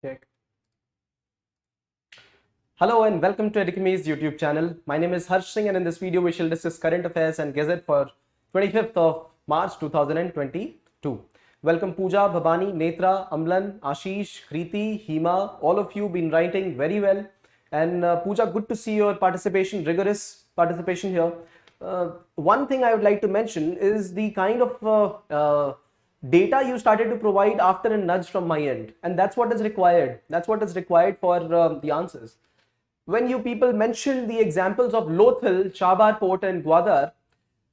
Check. Hello and welcome to Edukemy's YouTube channel. My name is Harsh Singh and in this video we shall discuss current affairs and GSAT for 25th of March 2022. Welcome Pooja, Bhabani, Netra, Amlan, Ashish, Kriti, Hima, all of you been writing very well. And Pooja, good to see your participation, rigorous participation here. One thing I would like to mention is the kind of data you started to provide after a nudge from my end, and that's what is required. That's what is required for the answers. When you people mentioned the examples of Lothal, Chabar Port and Gwadar,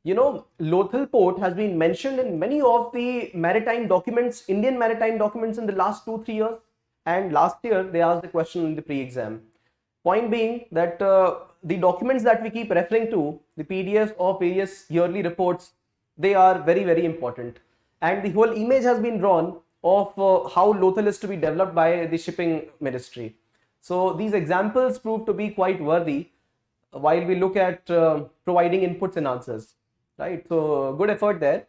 you know, Lothal Port has been mentioned in many of the maritime documents, Indian maritime documents in the last 2-3 years, and last year they asked the question in the pre-exam. Point being that the documents that we keep referring to, the PDFs of various yearly reports, they are very, very important. And the whole image has been drawn of how Lothal is to be developed by the shipping ministry. So these examples prove to be quite worthy while we look at providing inputs and answers, right? So good effort there.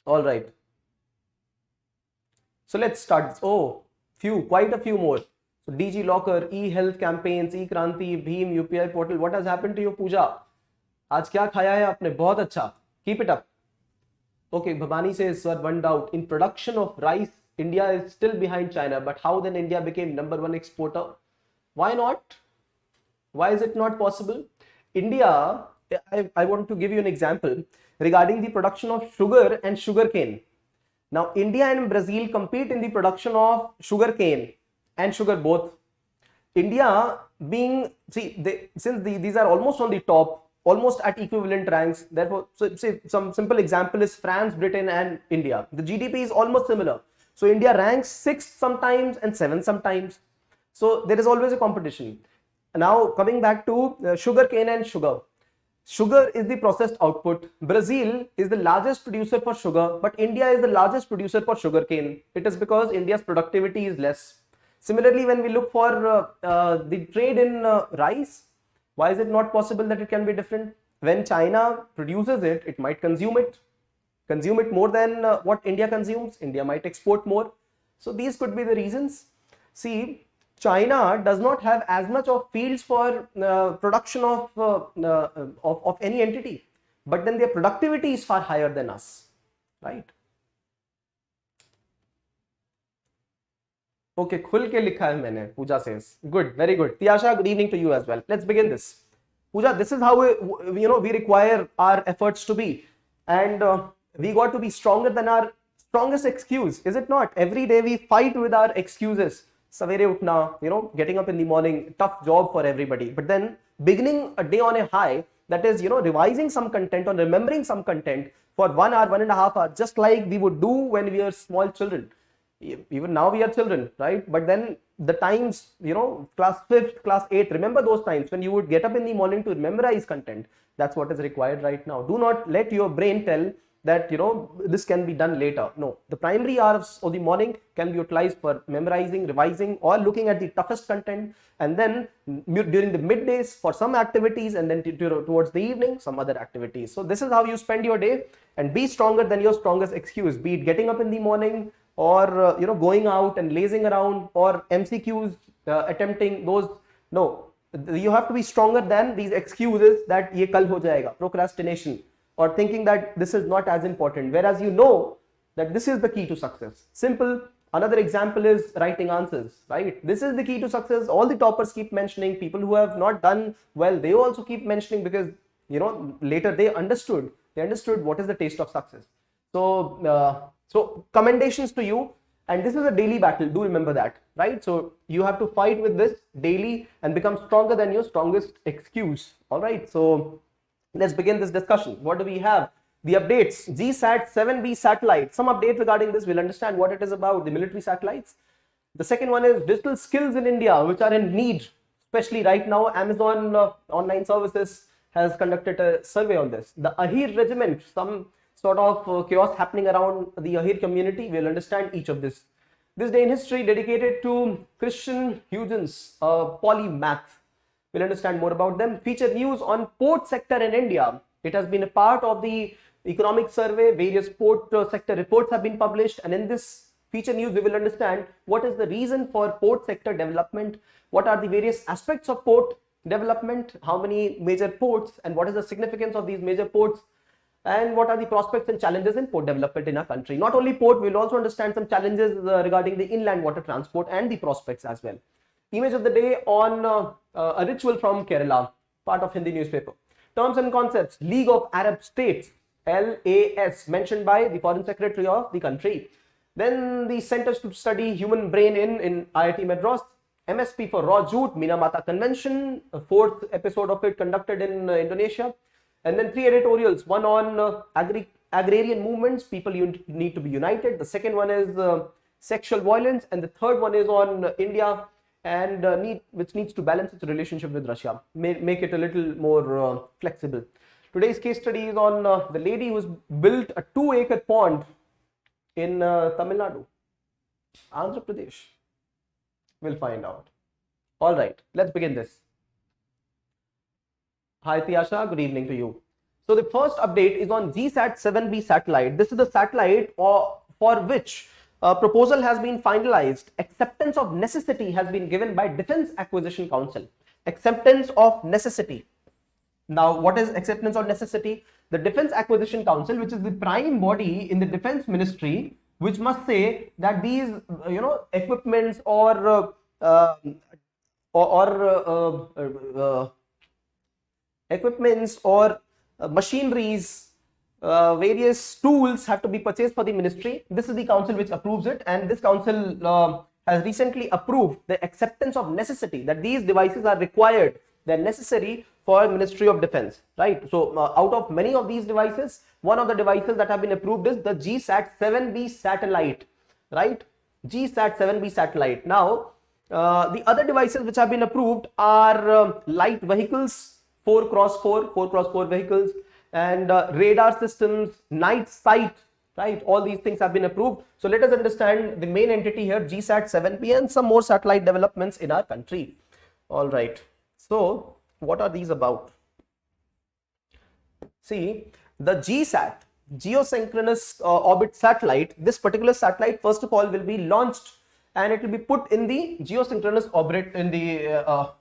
All right. So let's start. Oh, quite a few more. So DG Locker, e-health campaigns, e-Kranti, Bheem, UPI portal. What has happened to you, Pooja? आज क्या खाया है आपने? बहुत अच्छा. Keep it up. Okay, Bhabani says, sir, one doubt. In production of rice, India is still behind China, but how then India became #1 exporter? Why not? Why is it not possible? India, I want to give you an example regarding the production of sugar and sugarcane. Now, India and Brazil compete in the production of sugarcane and sugar both. India being, since these are almost on the top, almost at equivalent ranks. Therefore, so say some simple example is France, Britain and India. The GDP is almost similar. So India ranks 6th sometimes and 7th sometimes. So there is always a competition. Now coming back to sugar cane and sugar. Sugar is the processed output. Brazil is the largest producer for sugar, but India is the largest producer for sugar cane. It is because India's productivity is less. Similarly, when we look for the trade in rice, why is it not possible that it can be different? When China produces it, it might consume it more than what India consumes. India might export more. So these could be the reasons. See, China does not have as much of fields for production of any entity, but then their productivity is far higher than us, right? Okay, khul ke likha hai maine, Pooja says. Good, very good. Tiyasha, good evening to you as well. Let's begin this. Pooja, this is how we require our efforts to be, and we got to be stronger than our strongest excuse, is it not? Every day we fight with our excuses. Savere utna, getting up in the morning, tough job for everybody. But then beginning a day on a high, that is, revising some content or remembering some content for 1 hour, 1.5 hours, just like we would do when we are small children. Even now we are children, right? But then the times, class 5th, class 8th, remember those times when you would get up in the morning to memorize content. That's what is required right now. Do not let your brain tell that, this can be done later. No, the primary hours of the morning can be utilized for memorizing, revising, or looking at the toughest content, and then during the middays for some activities, and then towards the evening, some other activities. So this is how you spend your day, and be stronger than your strongest excuse, be it getting up in the morning, or going out and lazing around, or MCQs attempting those. No, you have to be stronger than these excuses that ye kal ho jayega, procrastination, or thinking that this is not as important, whereas you know that this is the key to success. Simple. Another example is writing answers, right? This is the key to success. All the toppers keep mentioning. People who have not done well, they also keep mentioning, because later they understood what is the taste of success. So commendations to you, and this is a daily battle. Do remember that, right? So you have to fight with this daily and become stronger than your strongest excuse. All right, so let's begin this discussion. What do we have? The updates. GSAT 7B satellite. Some update regarding this. We'll understand what it is about, the military satellites. The second one is digital skills in India, which are in need, especially right now. Amazon online services has conducted a survey on this. The Ahir Regiment, some sort of chaos happening around the Ahir community. We'll understand each of this. This day in history dedicated to Christiaan Huygens, Polymaths. We'll understand more about them. Feature news on port sector in India. It has been a part of the economic survey. Various port sector reports have been published, and in this feature news, we will understand what is the reason for port sector development, what are the various aspects of port development, how many major ports, and what is the significance of these major ports, and what are the prospects and challenges in port development in our country. Not only port, we will also understand some challenges regarding the inland water transport and the prospects as well. Image of the day on a ritual from Kerala, part of Hindi newspaper. Terms and concepts, League of Arab States, LAS, mentioned by the Foreign Secretary of the country. Then the Centers to Study Human Brain in IIT Madras, MSP for Raw Jute, Minamata Convention, a 4th episode of it conducted in Indonesia. And then 3 editorials, one on agrarian movements, people need to be united. The second one is sexual violence, and the third one is on India and which needs to balance its relationship with Russia, make it a little more flexible. Today's case study is on the lady who's built a 2-acre pond in Tamil Nadu, Andhra Pradesh. We'll find out. All right, let's begin this. Hi Tiasha, good evening to you. So the first update is on GSAT 7B satellite. This is the satellite for which a proposal has been finalized. Acceptance of necessity has been given by Defence Acquisition Council. Acceptance of necessity. Now, what is acceptance of necessity? The Defence Acquisition Council, which is the prime body in the Defence Ministry, which must say that these, equipments or machineries, various tools have to be purchased for the ministry. This is the council which approves it, and this council has recently approved the acceptance of necessity, that these devices are required, they're necessary for Ministry of Defense, right? So out of many of these devices, one of the devices that have been approved is the GSAT 7B satellite, right? GSAT 7B satellite. Now, the other devices which have been approved are light vehicles, 4x4 vehicles, and radar systems, night sight, right? All these things have been approved. So let us understand the main entity here, GSAT 7B, and some more satellite developments in our country. All right. So what are these about? See, the GSAT, geosynchronous orbit satellite, this particular satellite first of all will be launched and it will be put in the geosynchronous orbit in the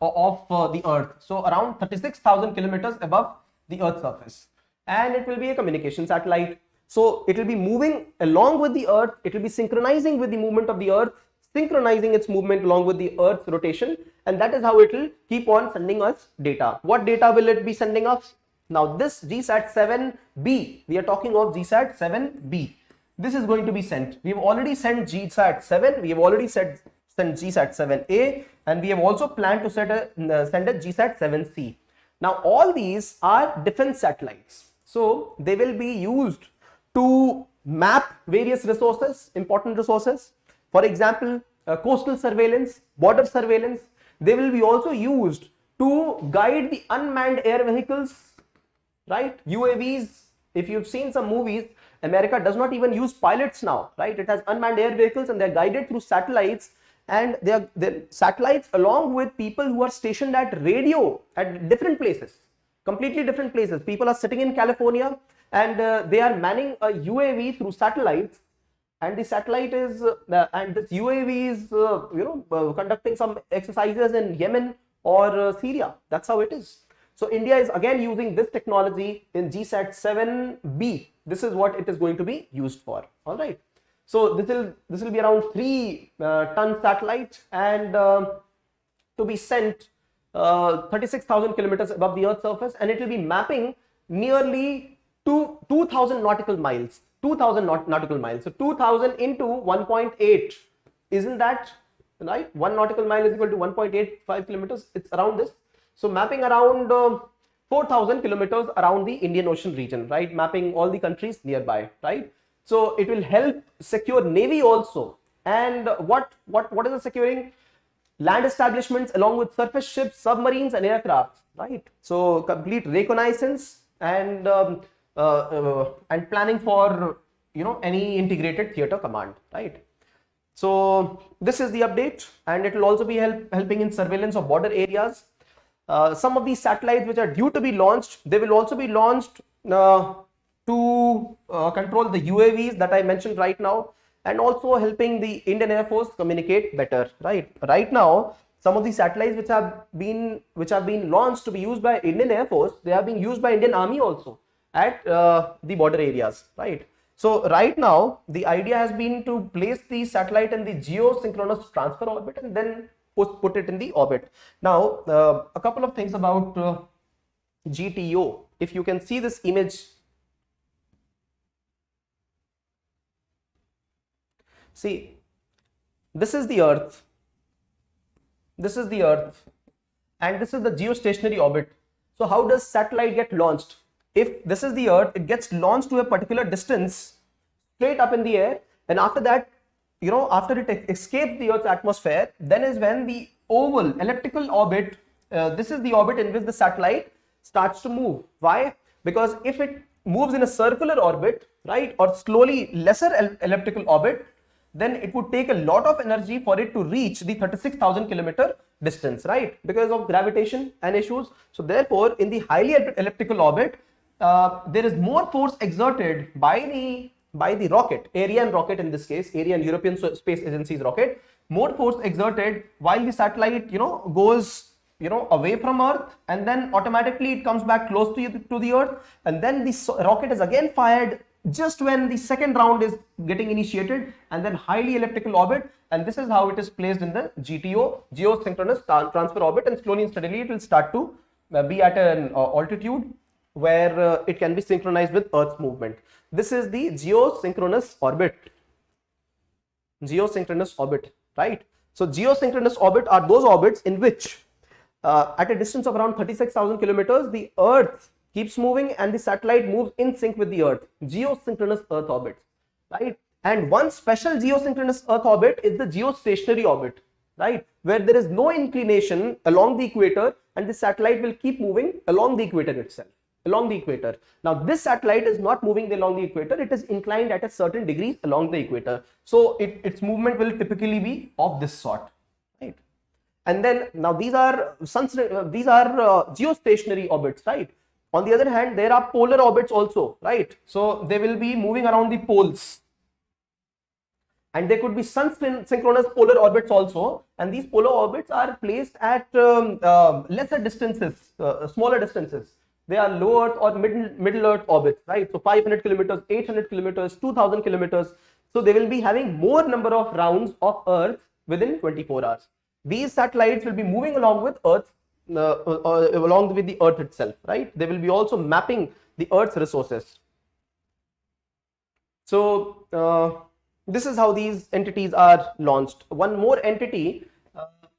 of the Earth, so around 36,000 kilometers above the Earth's surface, and it will be a communication satellite. So it will be moving along with the Earth, it will be synchronizing with the movement of the Earth, synchronizing its movement along with the Earth's rotation, and that is how it will keep on sending us data. What data will it be sending us? Now this GSAT 7B, we are talking of GSAT 7B. This is going to be sent. We have already sent GSAT 7, we have already sent GSAT 7A, and we have also planned to send a GSAT 7C. Now all these are defense satellites. So they will be used to map various resources, important resources. For example, coastal surveillance, border surveillance. They will be also used to guide the unmanned air vehicles, right? UAVs. If you've seen some movies, America does not even use pilots now, right? It has unmanned air vehicles and they're guided through satellites, and they're satellites along with people who are stationed at radio at different places, completely different places. People are sitting in California and they are manning a UAV through satellites, and the satellite is and this UAV is conducting some exercises in Yemen or Syria. That's how it is. So India is again using this technology in GSAT 7B. This is what it is going to be used for. All right. So this will be around 3-ton satellite, and to be sent 36,000 kilometers above the Earth's surface, and it will be mapping nearly 2,000 nautical miles. 2,000 nautical miles. So 2,000 into 1.8, isn't that right? 1 nautical mile is equal to 1.85 kilometers. It's around this. So mapping around 4,000 kilometers around the Indian Ocean region, right? Mapping all the countries nearby, right? So it will help secure Navy also. And what is it securing? Land establishments along with surface ships, submarines and aircraft, right? So complete reconnaissance and planning for any integrated theater command, right? So this is the update, and it will also be helping in surveillance of border areas. Some of these satellites which are due to be launched, they will also be launched to control the UAVs that I mentioned right now, and also helping the Indian Air Force communicate better, right? Right now, some of the satellites which have been launched to be used by Indian Air Force, they are being used by Indian Army also at the border areas, right? So right now, the idea has been to place the satellite in the geosynchronous transfer orbit and then put it in the orbit. Now, a couple of things about GTO. If you can see this image, see, this is the Earth. This is the Earth, and this is the geostationary orbit. So how does satellite get launched? If this is the Earth, it gets launched to a particular distance straight up in the air, and after that, after it escapes the Earth's atmosphere, then is when the oval elliptical orbit, this is the orbit in which the satellite starts to move. Why? Because if it moves in a circular orbit, right, or slowly lesser elliptical orbit, then it would take a lot of energy for it to reach the 36,000 kilometer distance, right, because of gravitation and issues. So therefore, in the highly elliptical orbit, there is more force exerted by the rocket, Ariane rocket in this case, Ariane, European Space Agency's rocket, more force exerted while the satellite, goes, away from Earth, and then automatically it comes back close to the Earth, and then the rocket is again fired just when the second round is getting initiated, and then highly elliptical orbit, and this is how it is placed in the GTO, geosynchronous transfer orbit, and slowly and steadily it will start to be at an altitude where it can be synchronized with Earth's movement. This is the geosynchronous orbit. Geosynchronous orbit, right? So geosynchronous orbit are those orbits in which at a distance of around 36,000 kilometers, the Earth keeps moving and the satellite moves in sync with the Earth. Geosynchronous Earth orbits, right? And one special geosynchronous Earth orbit is the geostationary orbit, right, where there is no inclination along the equator and the satellite will keep moving along the equator itself, along the equator. Now this satellite is not moving along the equator, it is inclined at a certain degree along the equator, so its movement will typically be of this sort, right? And then now these are geostationary orbits, right? On the other hand, there are polar orbits also, right? So they will be moving around the poles, and there could be sun-synchronous polar orbits also, and these polar orbits are placed at lesser distances, smaller distances. They are low Earth or middle Earth orbits, right? So 500 kilometers, 800 kilometers, 2000 kilometers. So they will be having more number of rounds of Earth within 24 hours. These satellites will be moving along with Earth, along with the Earth itself, right? They will be also mapping the Earth's resources. So this is how these entities are launched. One more entity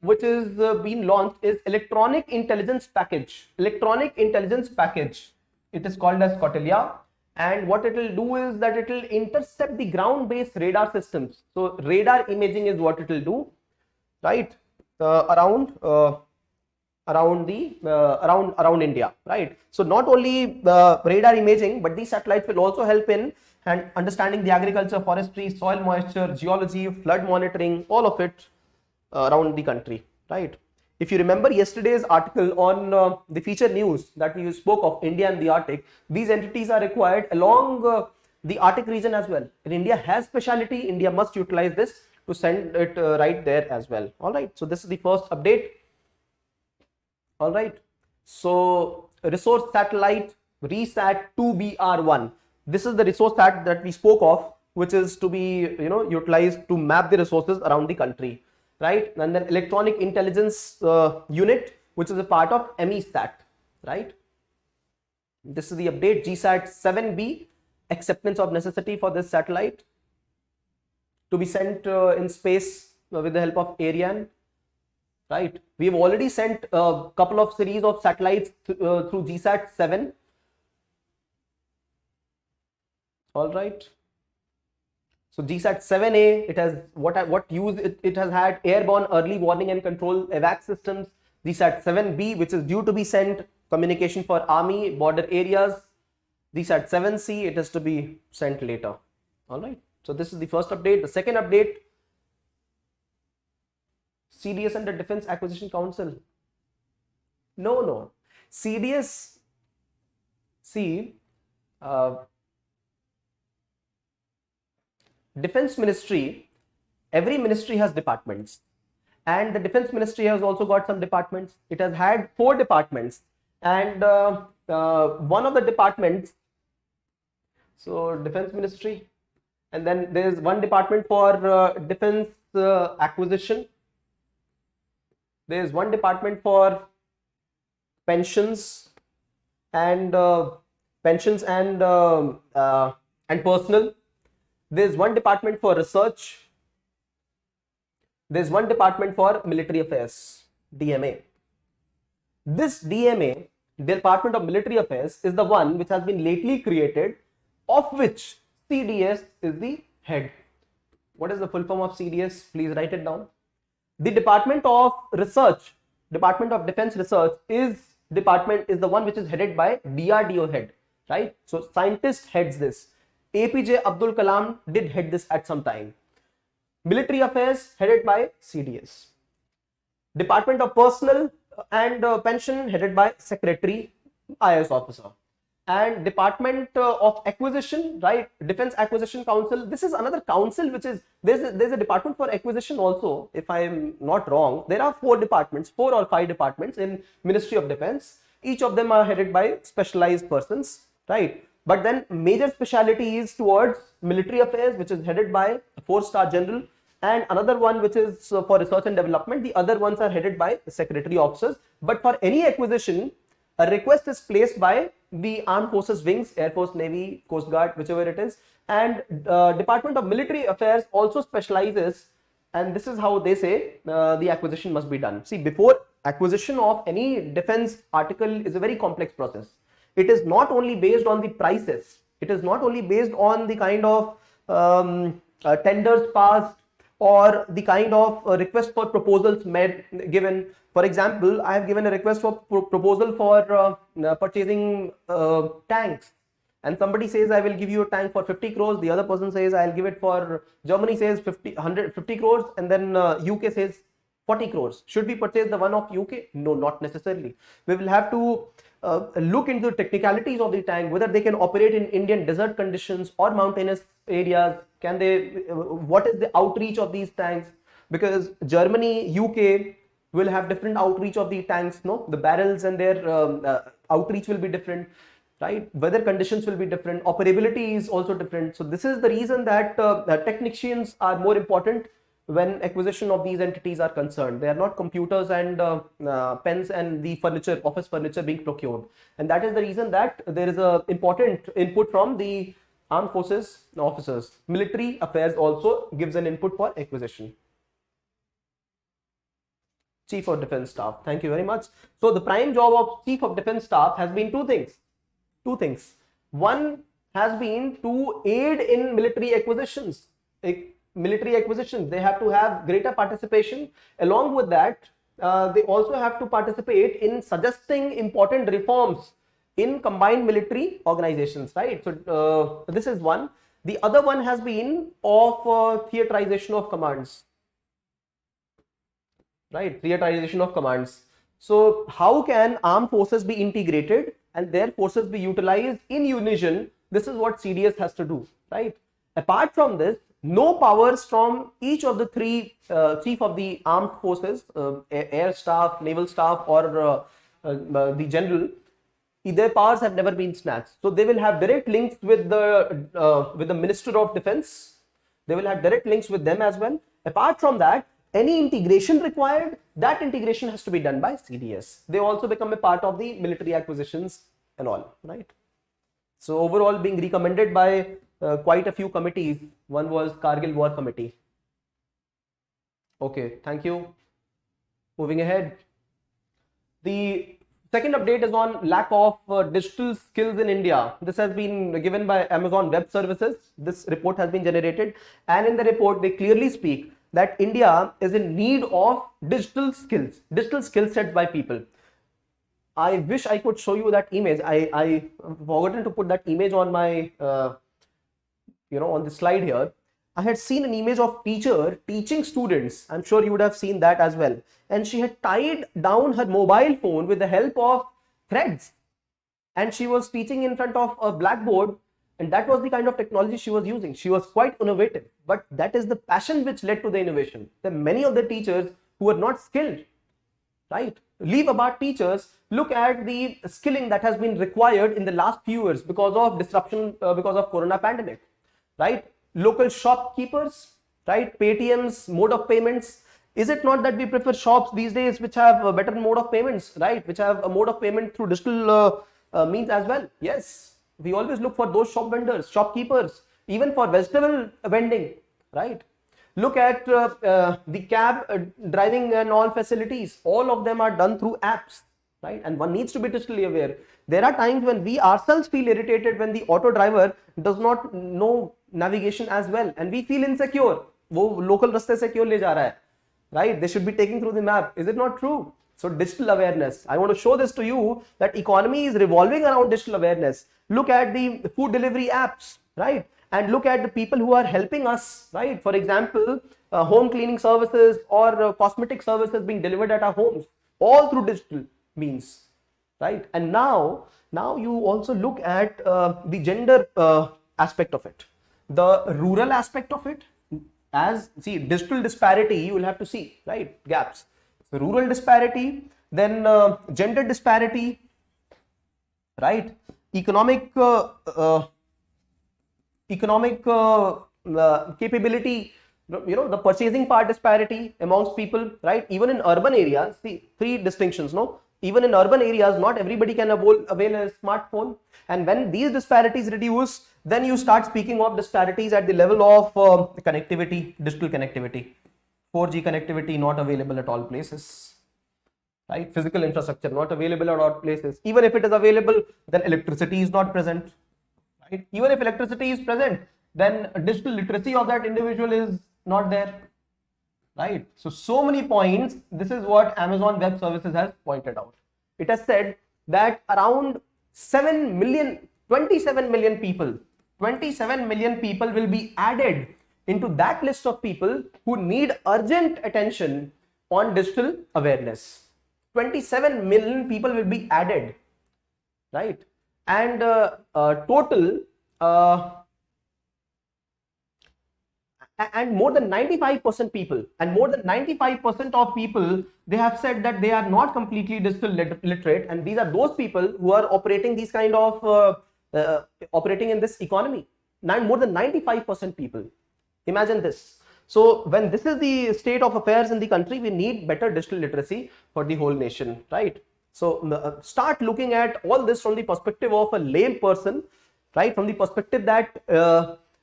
which is being launched is Electronic Intelligence Package. Electronic Intelligence Package. It is called as Kautilya, and what it will do is that it will intercept the ground-based radar systems. So radar imaging is what it will do, right? Around India, right? So not only the radar imaging, but these satellites will also help in understanding the agriculture, forestry, soil moisture, geology, flood monitoring, all of it around the country, right? If you remember yesterday's article on the feature news that we spoke of India and the Arctic, these entities are required along the Arctic region as well. And India has speciality, India must utilize this to send it right there as well. All right, so this is the first update. All right, so resource satellite RESAT 2BR1. This is the resource that we spoke of, which is to be utilized to map the resources around the country, right? And then electronic intelligence unit, which is a part of MESAT, right? This is the update. GSAT 7B, acceptance of necessity for this satellite to be sent in space with the help of Ariane, right? We have already sent a couple of series of satellites through GSAT 7. All right. So GSAT 7A, it has what use it has had: airborne early warning and control evac systems. GSAT 7B, which is due to be sent communication for army border areas. GSAT 7C, it is to be sent later. All right. So this is the first update. The second update: CDS under Defense Acquisition Council. No. CDS, see, Defense Ministry, every ministry has departments, and the Defense Ministry has also got some departments. It has had 4 departments, and one of the departments, so Defense Ministry, and then there is one department for defense acquisition. There is one department for pensions and personal. There is one department for research. There is one department for military affairs, DMA. This DMA, Department of Military Affairs, is the one which has been lately created, of which CDS is the head. What is the full form of CDS? Please write it down. The Department of Research, Department of Defense Research is the one which is headed by DRDO head, right? So scientist heads this. APJ Abdul Kalam did head this at some time. Military Affairs headed by CDS. Department of Personnel and Pension headed by Secretary, IS officer. And Department of Acquisition, right? Defense Acquisition Council. This is another council which is, there's a department for acquisition also, if I am not wrong. There are 4 departments, 4 or 5 departments in Ministry of Defense. Each of them are headed by specialized persons, right? But then major speciality is towards military affairs, which is headed by a 4-star general, and another one which is for research and development. The other ones are headed by secretary officers. But for any acquisition, a request is placed by the Armed Forces Wings, Air Force, Navy, Coast Guard, whichever it is. And Department of Military Affairs also specializes, and this is how they say the acquisition must be done. See, before acquisition of any defense article is a very complex process. It is not only based on the prices, it is not only based on the kind of tenders passed or the kind of request for proposals given. For example, I have given a request for proposal for purchasing tanks, and somebody says I will give you a tank for 50 crores, the other person says I'll give it for, Germany says 50 crores, and then UK says 40 crores. Should we purchase the one of UK? No, not necessarily. We will have to look into the technicalities of the tank, whether they can operate in Indian desert conditions or mountainous areas. Can they, what is the outreach of these tanks? Because Germany, UK will have different outreach of the tanks, no? The barrels and their outreach will be different, right? Weather conditions will be different, operability is also different. So this is the reason that technicians are more important when acquisition of these entities are concerned. They are not computers and pens and the furniture, office furniture being procured. And that is the reason that there is a important input from the armed forces officers. Military affairs also gives an input for acquisition. Chief of Defense Staff, thank you very much. So the prime job of Chief of Defense Staff has been two things. One has been to aid in military acquisitions. They have to have greater participation. Along with that, they also have to participate in suggesting important reforms in combined military organizations, right? So this is one. The other one has been of theaterization of commands, right? Theaterization of commands. So how can armed forces be integrated and their forces be utilized in unison? This is what CDS has to do, right? Apart from this, no powers from each of the three chief of the armed forces, air staff, naval staff, or the general, their powers have never been snatched. So they will have direct links with the Minister of Defense. They will have direct links with them as well. Apart from that, any integration required, that integration has to be done by CDS. They also become a part of the military acquisitions and all, right? So overall, being recommended by quite a few committees. One was Kargil War Committee. Okay, thank you. Moving ahead. The second update is on lack of digital skills in India. This has been given by Amazon Web Services. This report has been generated, and in the report they clearly speak that India is in need of digital skill sets by people. I wish I could show you that image. I forgotten to put that image on my on the slide here. I had seen an image of teacher teaching students. I'm sure you would have seen that as well. And she had tied down her mobile phone with the help of threads. And she was teaching in front of a blackboard And that was the kind of technology she was using. She was quite innovative, but that is the passion which led to the innovation. There are many of the teachers who were not skilled, right? Leave about teachers, look at the skilling that has been required in the last few years because of disruption, because of corona pandemic, right? Local shopkeepers, right? Paytm's mode of payments. Is it not that we prefer shops these days which have a better mode of payments, right? Which have a mode of payment through digital means as well? Yes, we always look for those shop vendors, shopkeepers, even for vegetable vending, right? Look at the cab driving and all facilities. All of them are done through apps, right? And one needs to be digitally aware. There are times when we ourselves feel irritated when the auto driver does not know navigation as well, and we feel insecure. वो local रास्ते से क्यों ले जा रहा है, right? They should be taking through the map. Is it not true? So digital awareness. I want to show this to you that economy is revolving around digital awareness. Look at the food delivery apps, right? And look at the people who are helping us, right? For example, home cleaning services or cosmetic services being delivered at our homes, all through digital means, right? And now you also look at the gender aspect of it, the rural aspect of it. As see, digital disparity, you will have to see, right? Gaps. So rural disparity, then gender disparity, right? Economic capability, the purchasing power disparity amongst people, right? Even in urban areas, see, three distinctions, no? Even in urban areas, not everybody can avail a smartphone. And when these disparities reduce, then you start speaking of disparities at the level of connectivity, digital connectivity. 4G connectivity not available at all places, right? Physical infrastructure not available at all places. Even if it is available, then electricity is not present, right? Even if electricity is present, then digital literacy of that individual is not there, right? So many points. This is what Amazon Web Services has pointed out. It has said that around 27 million people will be added into that list of people who need urgent attention on digital awareness. 27 million people will be added, right? And total and more than 95% people, and more than 95% of people, they have said that they are not completely digital literate, and these are those people who are operating these kind of operating in this economy. More than 95% people. Imagine this. So when this is the state of affairs in the country, we need better digital literacy for the whole nation, right? So start looking at all this from the perspective of a lame person, right? From the perspective that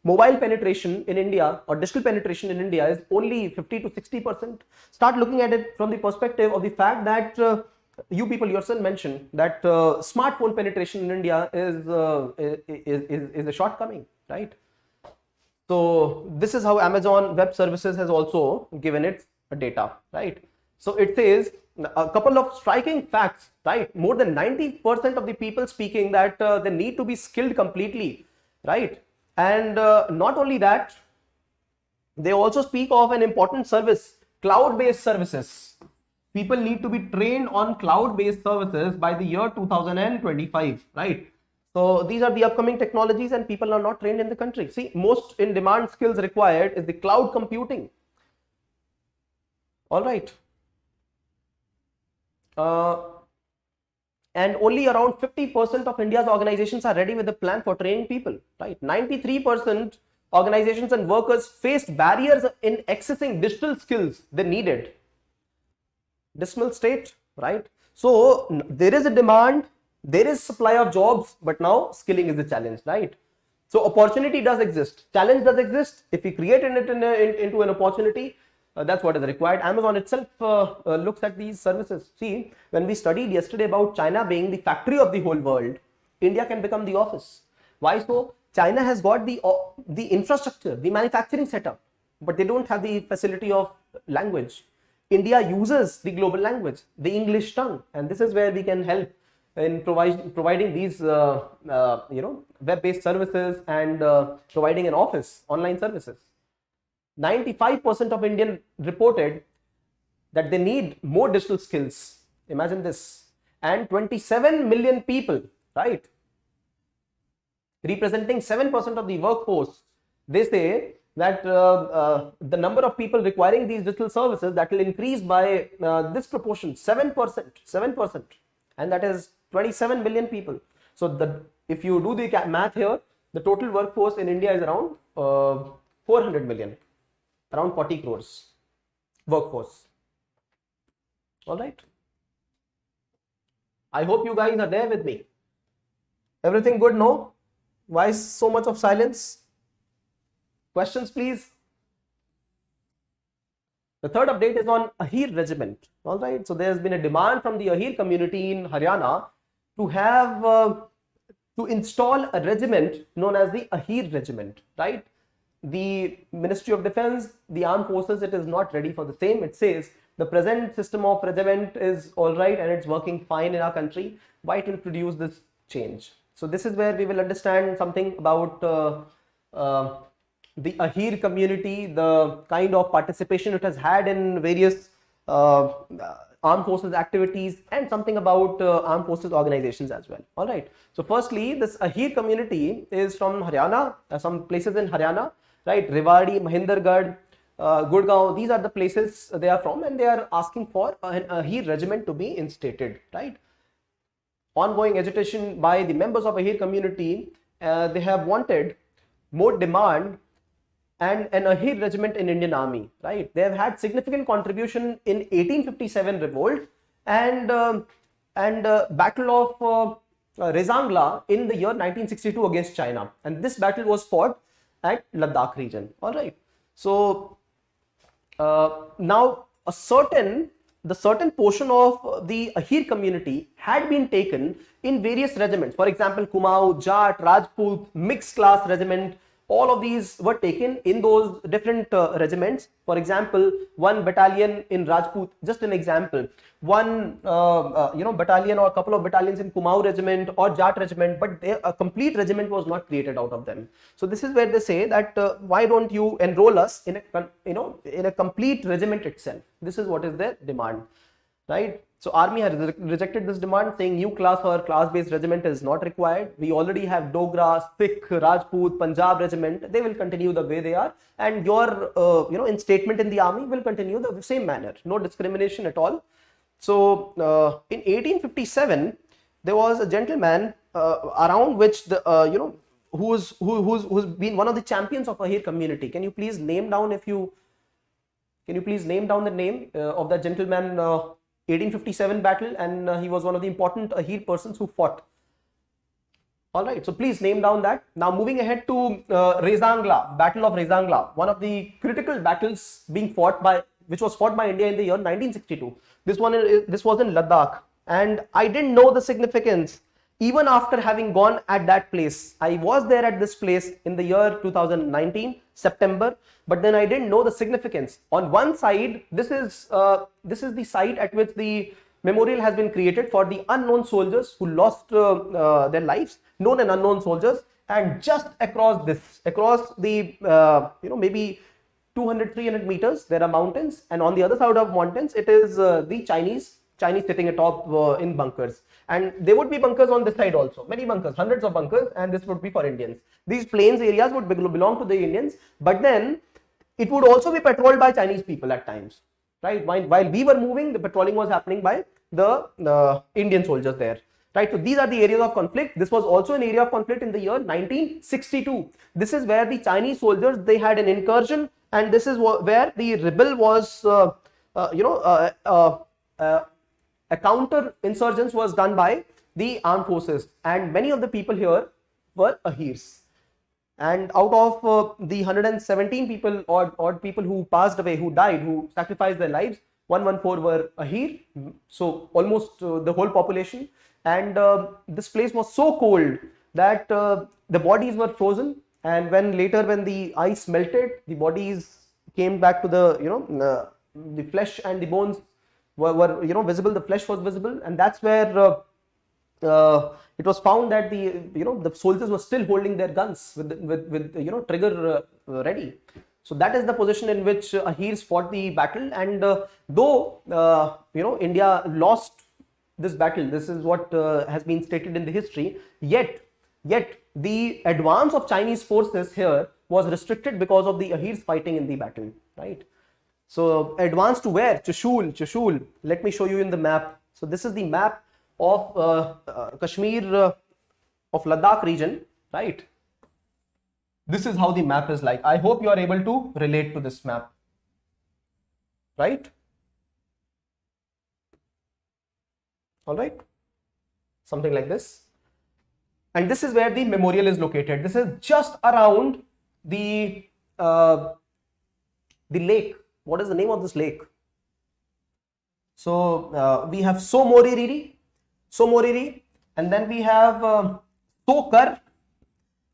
mobile penetration in India or digital penetration in India is only 50 to 60%. Start looking at it from the perspective of the fact that you people yourself mentioned that smartphone penetration in India is a shortcoming, right? So this is how Amazon Web Services has also given its data, right? So it says a couple of striking facts, right? More than 90% of the people speaking that they need to be skilled completely, right? And not only that, they also speak of an important service, cloud-based services. People need to be trained on cloud-based services by the year 2025, right? So these are the upcoming technologies and people are not trained in the country. See, most in demand skills required is the cloud computing. All right. And only around 50% of India's organizations are ready with a plan for training people, right? 93% organizations and workers faced barriers in accessing digital skills they needed. Dismal state, right? So there is a demand, there is supply of jobs, but now skilling is the challenge, right? So opportunity does exist, challenge does exist. If we create it into an opportunity, that's what is required. Amazon itself looks at these services. See, when we studied yesterday about China being the factory of the whole world, India can become the office. Why so? China has got the infrastructure, the manufacturing setup, but they don't have the facility of language. India uses the global language, the English tongue, and this is where we can help in providing these web-based services and providing an office, online services. 95% of Indians reported that they need more digital skills. Imagine this. And 27 million people, right? representing 7% of the workforce, they say that the number of people requiring these digital services, that will increase by this proportion, 7%, and that is 27 million people. So if you do the math here, the total workforce in India is around 400 million, around 40 crores workforce. All right. I hope you guys are there with me. Everything good? No? Why so much of silence? Questions, please. The third update is on Ahir Regiment. All right. So there's been a demand from the Ahir community in Haryana to have to install a regiment known as the Ahir Regiment. Right. The Ministry of Defense, the armed forces, it is not ready for the same. It says the present system of regiment is all right and it's working fine in our country. Why to introduce this change? So this is where we will understand something about the Ahir community, the kind of participation it has had in various armed forces activities, and something about armed forces organizations as well. All right. So firstly, this Ahir community is from Haryana, some places in Haryana, right? Rewari, Mahendragarh, Gurgaon, these are the places they are from, and they are asking for an Ahir regiment to be instated, right? Ongoing agitation by the members of Ahir community, they have wanted more demand and an Ahir regiment in Indian Army, right? They have had significant contribution in 1857 revolt and Battle of Rezangla in the year 1962 against China, and this battle was fought at Ladakh region. All right. So now the certain portion of the Ahir community had been taken in various regiments. For example, Kumaon, Jat, Rajput, mixed class regiment, all of these were taken in those different regiments. For example, one battalion in Rajput, just an example, one battalion or a couple of battalions in Kumaon regiment or Jat regiment, but a complete regiment was not created out of them. So this is where they say that why don't you enroll us in a complete regiment itself? This is what is their demand, right? So army has rejected this demand, saying new class or class-based regiment is not required. We already have Dogra, Sikh, Rajput, Punjab regiment. They will continue the way they are, and your instatement in the army will continue the same manner. No discrimination at all. So in 1857, there was a gentleman around which the who's been one of the champions of Ahir community. Can you please name down the name of that gentleman? 1857 battle, and he was one of the important Ahir persons who fought. All right, so please name down that. Now moving ahead to Rezangla, Battle of Rezangla, one of the critical battles which was fought by India in the year 1962. This was in Ladakh, and I didn't know the significance even after having gone at that place. I was there at this place in the year 2019 September, but then I didn't know the significance. On one side, this is the site at which the memorial has been created for the unknown soldiers who lost their lives, known and unknown soldiers. And just across the maybe 200-300 meters, there are mountains, and on the other side of mountains, it is the Chinese sitting atop in bunkers, and there would be bunkers on this side also, many bunkers, hundreds of bunkers, and this would be for Indians. These plains areas would belong to the Indians, but then it would also be patrolled by Chinese people at times, right? While we were moving, the patrolling was happening by the Indian soldiers there, right? So these are the areas of conflict. This was also an area of conflict in the year 1962. This is where the Chinese soldiers, they had an incursion, and this is where the rebel was a counter insurgence was done by the armed forces, and many of the people here were Ahirs. And out of the 117 people odd people who passed away, who died, who sacrificed their lives, 114 were Ahir, so almost the whole population. And this place was so cold that the bodies were frozen, and when the ice melted, the bodies came back to the flesh and the bones were visible, the flesh was visible, and that's where it was found that the soldiers were still holding their guns with trigger ready. So that is the position in which Ahirs fought the battle, and though India lost this battle, this is what has been stated in the history, yet the advance of Chinese forces here was restricted because of the Ahirs fighting in the battle, right? So advance to where? Chushul. Let me show you in the map. So this is the map of Kashmir, of Ladakh region, right? This is how the map is like. I hope you are able to relate to this map, right? All right, something like this. And this is where the memorial is located. This is just around the lake. What is the name of this lake? So we have Somoriri, and then we have Tokar,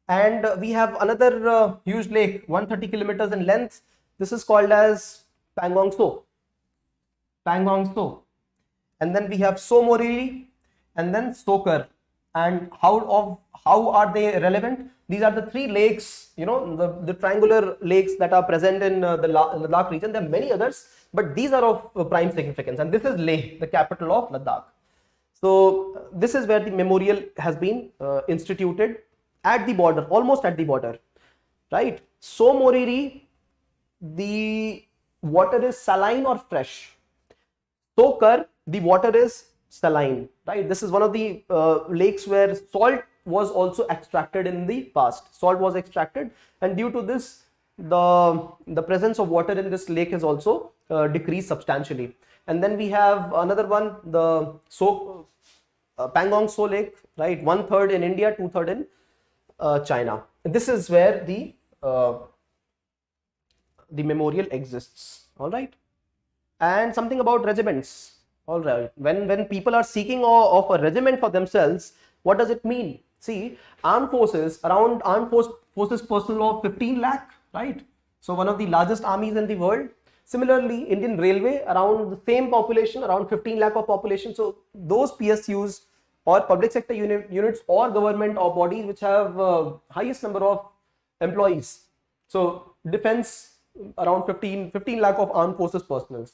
and we have another huge lake, 130 kilometers in length. This is called as Pangong So. And then we have Somoriri, and then Tokar. And how are they relevant? These are the three lakes, you know, the triangular lakes that are present in the Ladakh region. There are many others, but these are of prime significance. And this is Leh, the capital of Ladakh. So this is where the memorial has been instituted at the border, almost at the border, right? Somoriri, the water is saline or fresh. Tokar, the water is saline, right? This is one of the lakes where salt was also extracted in the past. Salt was extracted, and due to this, the presence of water in this lake has also decreased substantially. And then we have another one, the Pangong So Lake, right? 1/3 in India, 2/3 in China. This is where the memorial exists. All right, and something about regiments. All right, when people are seeking of a regiment for themselves, what does it mean? See, armed forces personnel of 15 lakh, right? So one of the largest armies in the world. Similarly, Indian Railway, around the same population, around 15 lakh of population. So those PSUs or public sector units or government or bodies which have highest number of employees. So defense, around 15 lakh of armed forces personnel.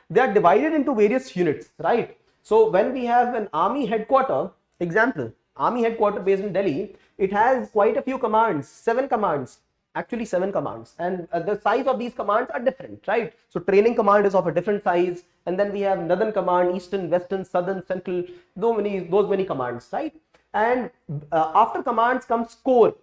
They are divided into various units, right? So when we have an army headquarter, example, army headquarter based in Delhi, it has quite a few commands, 7 commands, actually 7 commands, and the size of these commands are different, right? So training command is of a different size, and then we have northern command, eastern, western, southern, central, those many commands, right? And after commands comes corps.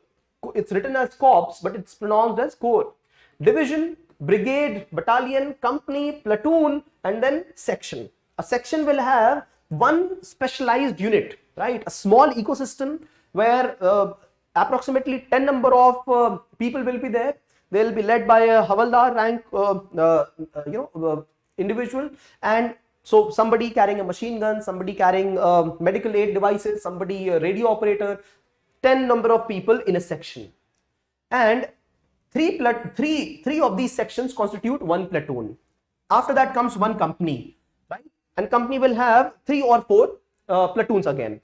It's written as corps, but it's pronounced as corps. Division, brigade, battalion, company, platoon, and then section. A section will have one specialized unit, right? A small ecosystem where approximately 10 number of people will be there. They will be led by a Havaldar rank, individual, and so somebody carrying a machine gun, somebody carrying medical aid devices, somebody a radio operator, 10 number of people in a section, and three of these sections constitute one platoon. After that comes one company, right? And company will have 3 or 4 platoons again.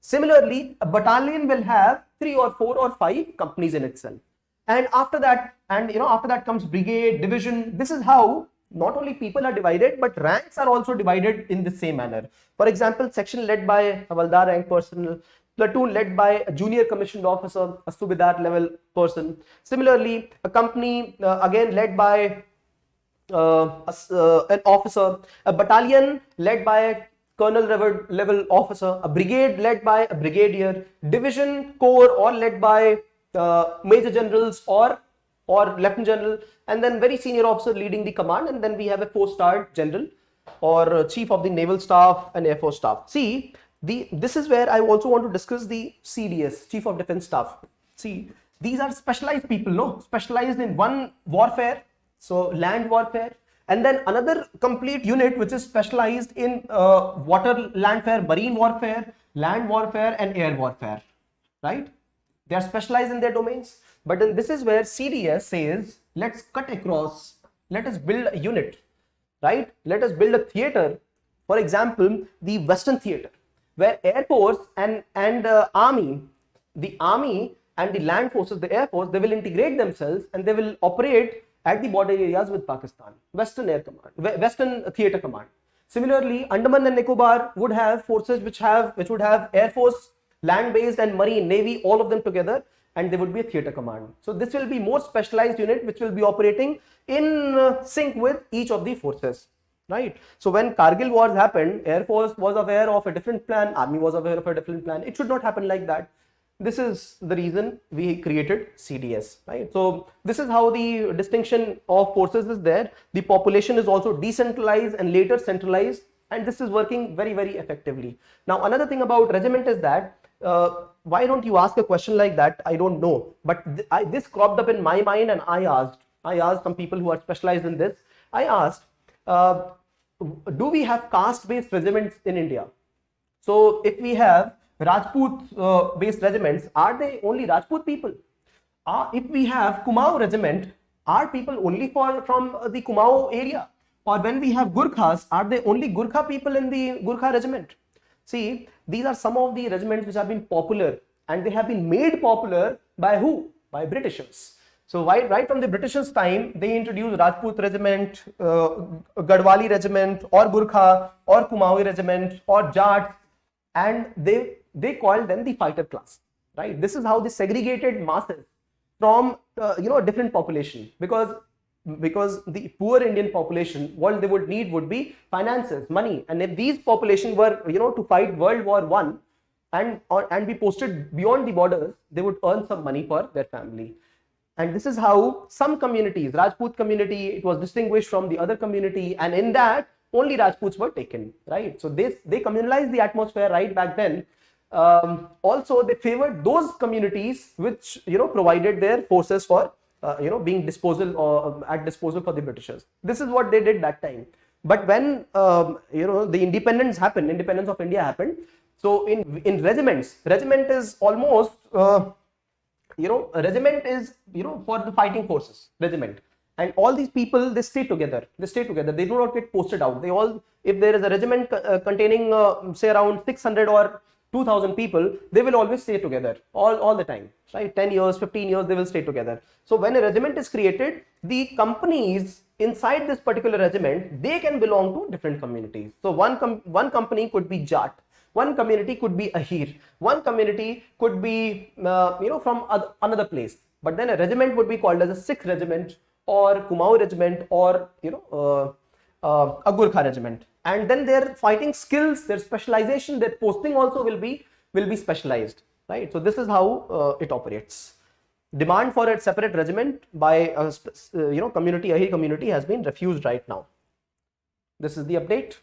Similarly, a battalion will have 3 or 4 or 5 companies in itself. And after that, comes brigade, division. This is how not only people are divided, but ranks are also divided in the same manner. For example, section led by Havaldar rank personnel, platoon led by a junior commissioned officer, a subedar level person. Similarly, a company again led by an officer, a battalion led by a colonel level officer, a brigade led by a brigadier, division, corps or led by major generals or lieutenant general, and then very senior officer leading the command, and then we have a 4-star general or chief of the naval staff and air force staff. See, this is where I also want to discuss the CDS, chief of defense staff. See, these are specialized people, no? Specialized in one warfare, so land warfare, and then another complete unit which is specialized in water landfare, marine warfare, land warfare, and air warfare, right? They are specialized in their domains. But then this is where CDS says, let's cut across, let us build a unit, right? Let us build a theater. For example, the Western theater, where Air Force and Army, the Army and the land forces, the Air Force, they will integrate themselves and they will operate at the border areas with Pakistan. Western Air Command, Western Theater Command. Similarly, Andaman and Nicobar would have forces which would have Air Force, land-based and marine, navy, all of them together, and there would be a theater command. So this will be more specialized unit which will be operating in sync with each of the forces, right? So when Kargil wars happened, Air Force was aware of a different plan, Army was aware of a different plan. It should not happen like that. This is the reason we created CDS, right? So this is how the distinction of forces is there. The population is also decentralized and later centralized, and this is working very, very effectively. Now, another thing about regiment is that, why don't you ask a question like that? I don't know, but this cropped up in my mind, and I asked some people who are specialized in this. I asked, do we have caste-based regiments in India? So if we have Rajput based regiments, are they only Rajput people? If we have Kumaon regiment, are people only from the Kumaon area? Or when we have Gurkhas, are they only Gurkha people in the Gurkha regiment? See, these are some of the regiments which have been popular, and they have been made popular by who? By Britishers. So right from the Britishers' time, they introduced Rajput regiment, Gadwali regiment, or Gurkha, or Kumaon regiment, or Jat, and they called them the fighter class, right? This is how they segregated masses from different population, because the poor Indian population, what they would need would be finances, money, and if these population were to fight World War I and be posted beyond the borders, they would earn some money for their family. And this is how some communities, Rajput community, it was distinguished from the other community, and in that only Rajputs were taken, right? So they communalized the atmosphere right back then. Also, they favored those communities which provided their forces for being at disposal for the Britishers. This is what they did that time. But when the independence of India happened, so in regiment is almost a regiment is for the fighting forces, regiment. And all these people, they stay together. They do not get posted out. They all, if there is a regiment containing say around 600 or 2,000 people, they will always stay together all the time, right? 10 years, 15 years, they will stay together. So when a regiment is created, the companies inside this particular regiment, they can belong to different communities. So one company could be Jat, one community could be Ahir, one community could be from another place. But then a regiment would be called as a Sikh regiment, or Kumaon regiment, or a Gurkha regiment. And then their fighting skills, their specialization, their posting also will be specialized, right? So this is how it operates. Demand for a separate regiment by community, Ahir community, has been refused right now. This is the update.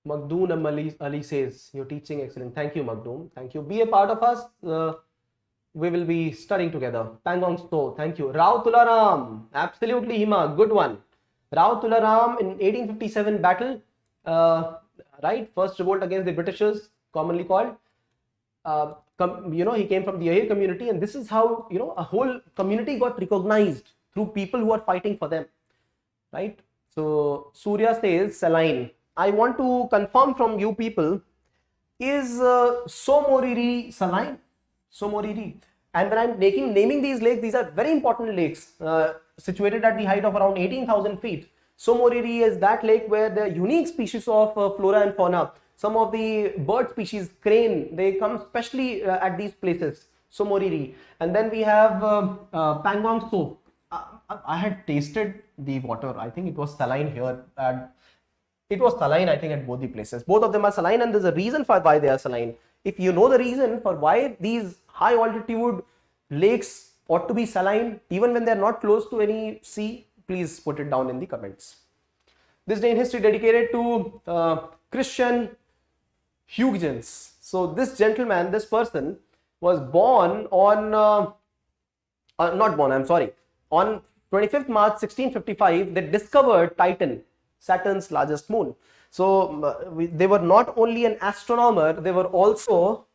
Makhdoom Ali says, your teaching excellent. Thank you, Makhdoom. Thank you. Be a part of us. We will be studying together. Pangong Sto, thank you. Rao Tularam, absolutely, Hima, good one. Rao Tularam in 1857 battle, right? First revolt against the Britishers, commonly called. He came from the Ahir community, and this is how a whole community got recognized through people who are fighting for them, right? So Surya says saline. I want to confirm from you people, is Somoriri saline? Somoriri. And when I'm naming these lakes, these are very important lakes situated at the height of around 18,000 feet. Somoriri is that lake where the unique species of flora and fauna, some of the bird species, crane, they come specially at these places. Somoriri. And then we have Pangong Sto. I had tasted the water. I think it was saline here. It was saline, I think, at both the places. Both of them are saline, and there's a reason for why they are saline. If you know the reason for why these high altitude lakes ought to be saline, even when they're not close to any sea, please put it down in the comments. This day in history dedicated to Christiaan Huygens. So this gentleman, this person was born on, on 25th March 1655, they discovered Titan, Saturn's largest moon. So they were not only an astronomer, they were also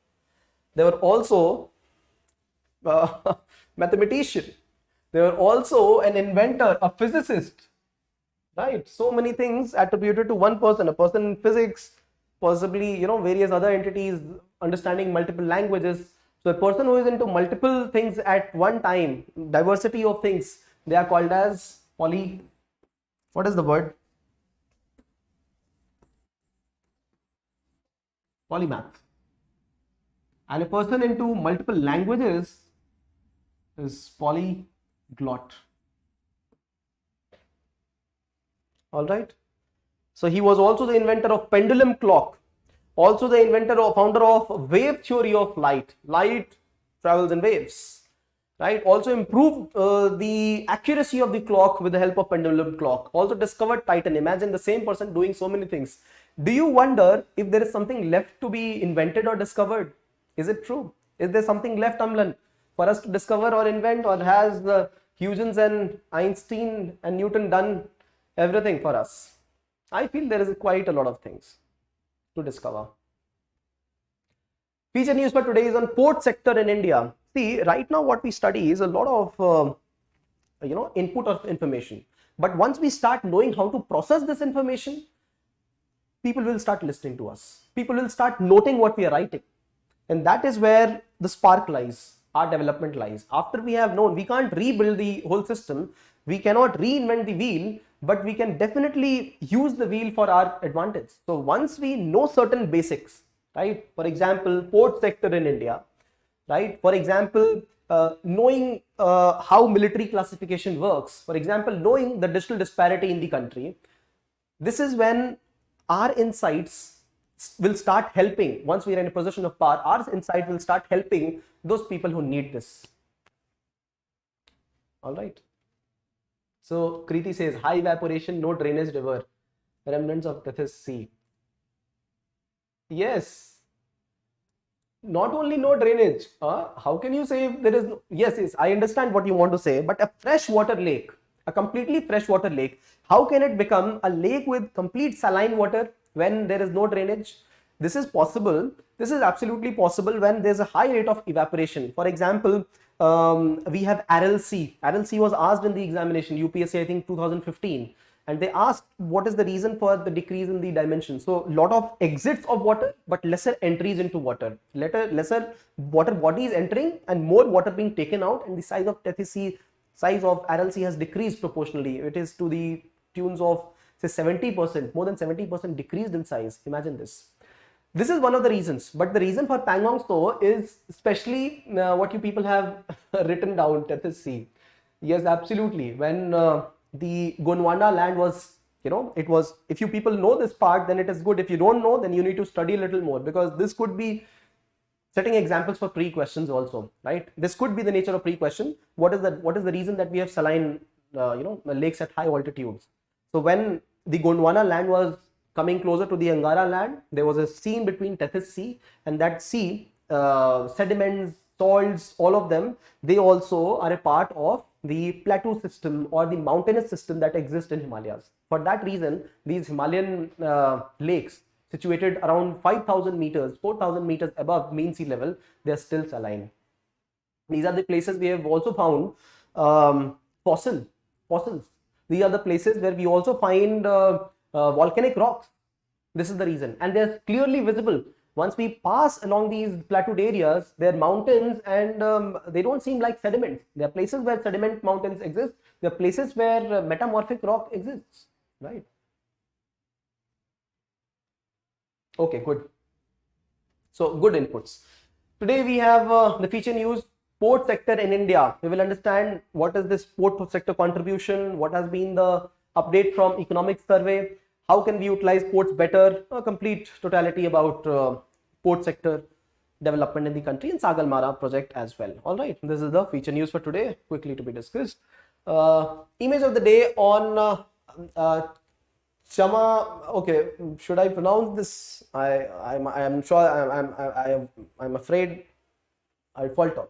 mathematician. They were also an inventor, a physicist, right? So many things attributed to one person, a person in physics, possibly various other entities, understanding multiple languages. So a person who is into multiple things at one time, diversity of things, they are called as what is the word? Polymath. And a person into multiple languages is polyglot. All right. So he was also the inventor of pendulum clock, also the inventor or founder of wave theory of light. Light travels in waves, right? Also improved the accuracy of the clock with the help of pendulum clock. Also discovered Titan. Imagine the same person doing so many things. Do you wonder if there is something left to be invented or discovered? Is it true? Is there something left, Amlan, for us to discover or invent, or has Huygens and Einstein and Newton done everything for us? I feel there is quite a lot of things to discover. Feature news for today is on port sector in India. See, right now what we study is a lot of input of information. But once we start knowing how to process this information, people will start listening to us. People will start noting what we are writing. And that is where the spark lies, our development lies. After we have known, we can't rebuild the whole system. We cannot reinvent the wheel, but we can definitely use the wheel for our advantage. So once we know certain basics, right? For example, port sector in India, right? For example, knowing how military classification works, for example, knowing the digital disparity in the country, this is when our insights will start helping. Once we are in a position of power, our insight will start helping those people who need this. All right. So Kriti says, high evaporation, no drainage river, remnants of Tethys Sea. Yes. Not only no drainage. How can you say if there is no? Yes, I understand what you want to say, but a freshwater lake, a completely freshwater lake, how can it become a lake with complete saline water when there is no drainage? This is possible. This is absolutely possible when there's a high rate of evaporation. For example, we have RLC. RLC was asked in the examination, UPSC, I think 2015. And they asked what is the reason for the decrease in the dimension. So a lot of exits of water, but lesser entries into water. Lesser water bodies entering and more water being taken out, and the size of Tethys Sea, size of RLC has decreased proportionally. It is to the tunes of say 70%, more than 70% decreased in size. Imagine this. This is one of the reasons, but the reason for Pangong Tso is especially what you people have written down, Tethys Sea. Yes, absolutely. When the Gondwana land was, it was, if you people know this part, then it is good. If you don't know, then you need to study a little more, because this could be setting examples for pre-questions also, right? This could be the nature of pre-question. What is the reason that we have saline, lakes at high altitudes? So when the Gondwana land was coming closer to the Angara land, there was a sea between Tethys Sea, and that sea, sediments, salts, all of them, they also are a part of the plateau system or the mountainous system that exists in Himalayas. For that reason, these Himalayan lakes situated around 5,000 meters, 4,000 meters above mean sea level, they are still saline. These are the places we have also found fossils. These are the places where we also find volcanic rocks. This is the reason, and they are clearly visible. Once we pass along these plateaued areas, they are mountains, and they don't seem like sediments. There are places where sediment mountains exist. There are places where metamorphic rock exists, right? Okay, good. So good inputs. Today we have the feature news, port sector in India. We will understand what is this port sector contribution, what has been the update from economic survey, how can we utilize ports better, a complete totality about port sector development in the country, and Sagarmala project as well. All right, this is the feature news for today, quickly to be discussed. Image of the day on okay, should I pronounce this? I'm sure I'm afraid I'll falter.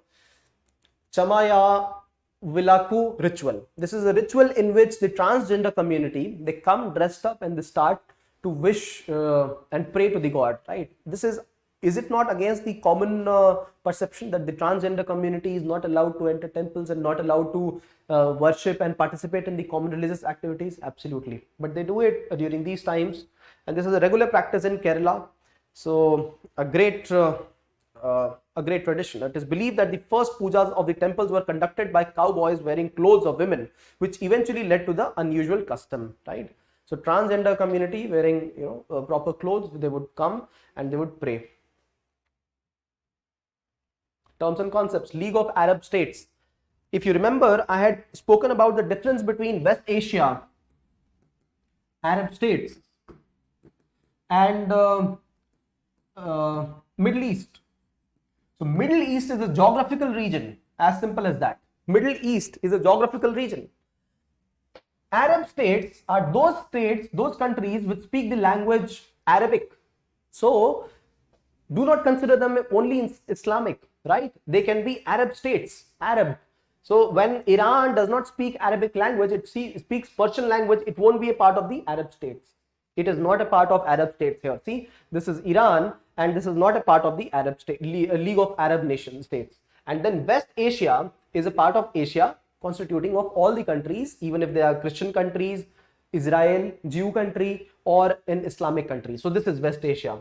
Chamayavilakku ritual. This is a ritual in which the transgender community, they come dressed up and they start to wish and pray to the god, right? Is it not against the common perception that the transgender community is not allowed to enter temples and not allowed to worship and participate in the common religious activities? Absolutely. But they do it during these times, and this is a regular practice in Kerala. So a great tradition. It is believed that the first pujas of the temples were conducted by cowboys wearing clothes of women, which eventually led to the unusual custom, right? So transgender community wearing, proper clothes, they would come and they would pray. Terms and concepts. League of Arab States. If you remember, I had spoken about the difference between West Asia, Arab states, and Middle East. So Middle East is a geographical region, as simple as that. Middle East is a geographical region. Arab states are those countries which speak the language Arabic. So do not consider them only Islamic, right? They can be Arab states, Arab. So when Iran does not speak Arabic language, it speaks Persian language, it won't be a part of the Arab states. It is not a part of Arab states here. See, this is Iran and this is not a part of the Arab state, League of Arab Nation States. And then West Asia is a part of Asia constituting of all the countries, even if they are Christian countries, Israel, Jew country, or an Islamic country. So this is West Asia.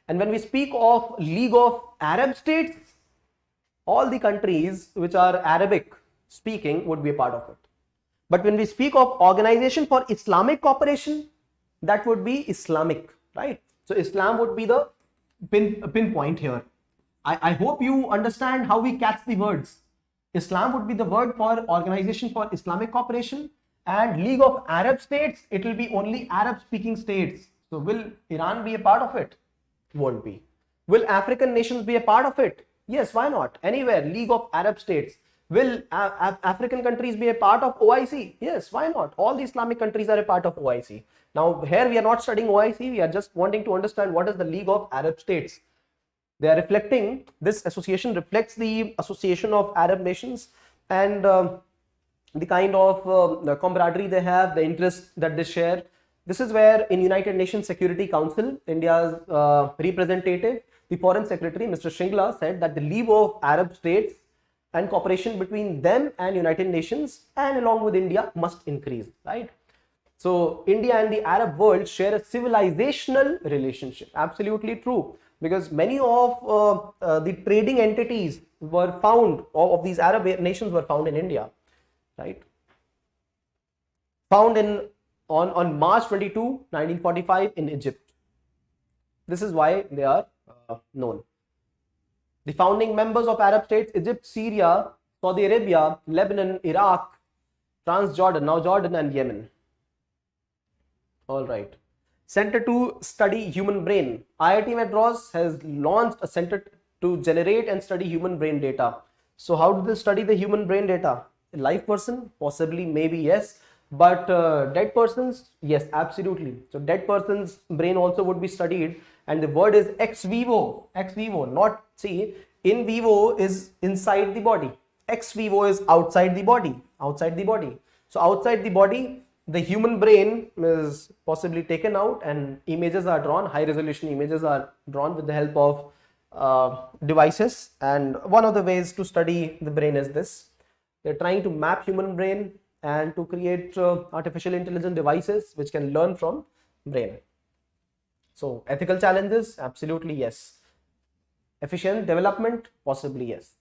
And when we speak of League of Arab States, all the countries which are Arabic speaking would be a part of it. But when we speak of Organization for Islamic Cooperation, that would be Islamic, right? So Islam would be the pinpoint here. I hope you understand how we catch the words. Islam would be the word for Organization for Islamic Cooperation, and League of Arab States, it will be only Arab speaking states. So will Iran be a part of it? Won't be. Will African nations be a part of it? Yes, why not? Anywhere, League of Arab States. Will African countries be a part of OIC? Yes, why not? All the Islamic countries are a part of OIC. Now here we are not studying OIC, we are just wanting to understand what is the League of Arab States. They are reflecting, this association reflects the association of Arab nations and the kind of the camaraderie they have, the interests that they share. This is where in United Nations Security Council, India's representative, the Foreign Secretary, Mr. Shringla, said that the League of Arab States and cooperation between them and United Nations and along with India must increase, right? So India and the Arab world share a civilizational relationship. Absolutely true, because many of the trading entities were found, of these Arab nations were found in India, right? Found on March 22, 1945 in Egypt. This is why they are known. The founding members of Arab states: Egypt, Syria, Saudi Arabia, Lebanon, Iraq, Transjordan, now Jordan, and Yemen. All right. Center to Study Human Brain. IIT Madras has launched a center to generate and study human brain data. So how do they study the human brain data? A live person? Possibly, maybe, yes. But dead persons? Yes, absolutely. So dead person's brain also would be studied, and the word is ex vivo. Ex vivo, not, see, in vivo is inside the body. Ex vivo is outside the body. Outside the body. So outside the body, the human brain is possibly taken out and images are drawn, high resolution images are drawn with the help of devices. And one of the ways to study the brain is this. They're trying to map human brain and to create artificial intelligence devices which can learn from brain. So ethical challenges, absolutely yes. Efficient development, possibly yes.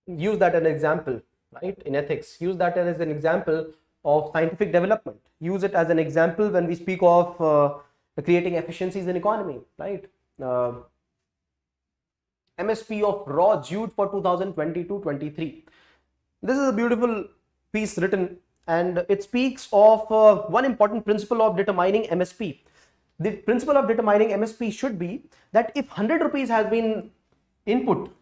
Use that as an example, right? In ethics, use that as an example of scientific development. Use it as an example when we speak of creating efficiencies in economy, right? MSP of Raw Jute for 2022-23. This is a beautiful piece written, and it speaks of one important principle of determining MSP. The principle of determining MSP should be that if 100 rupees has been input,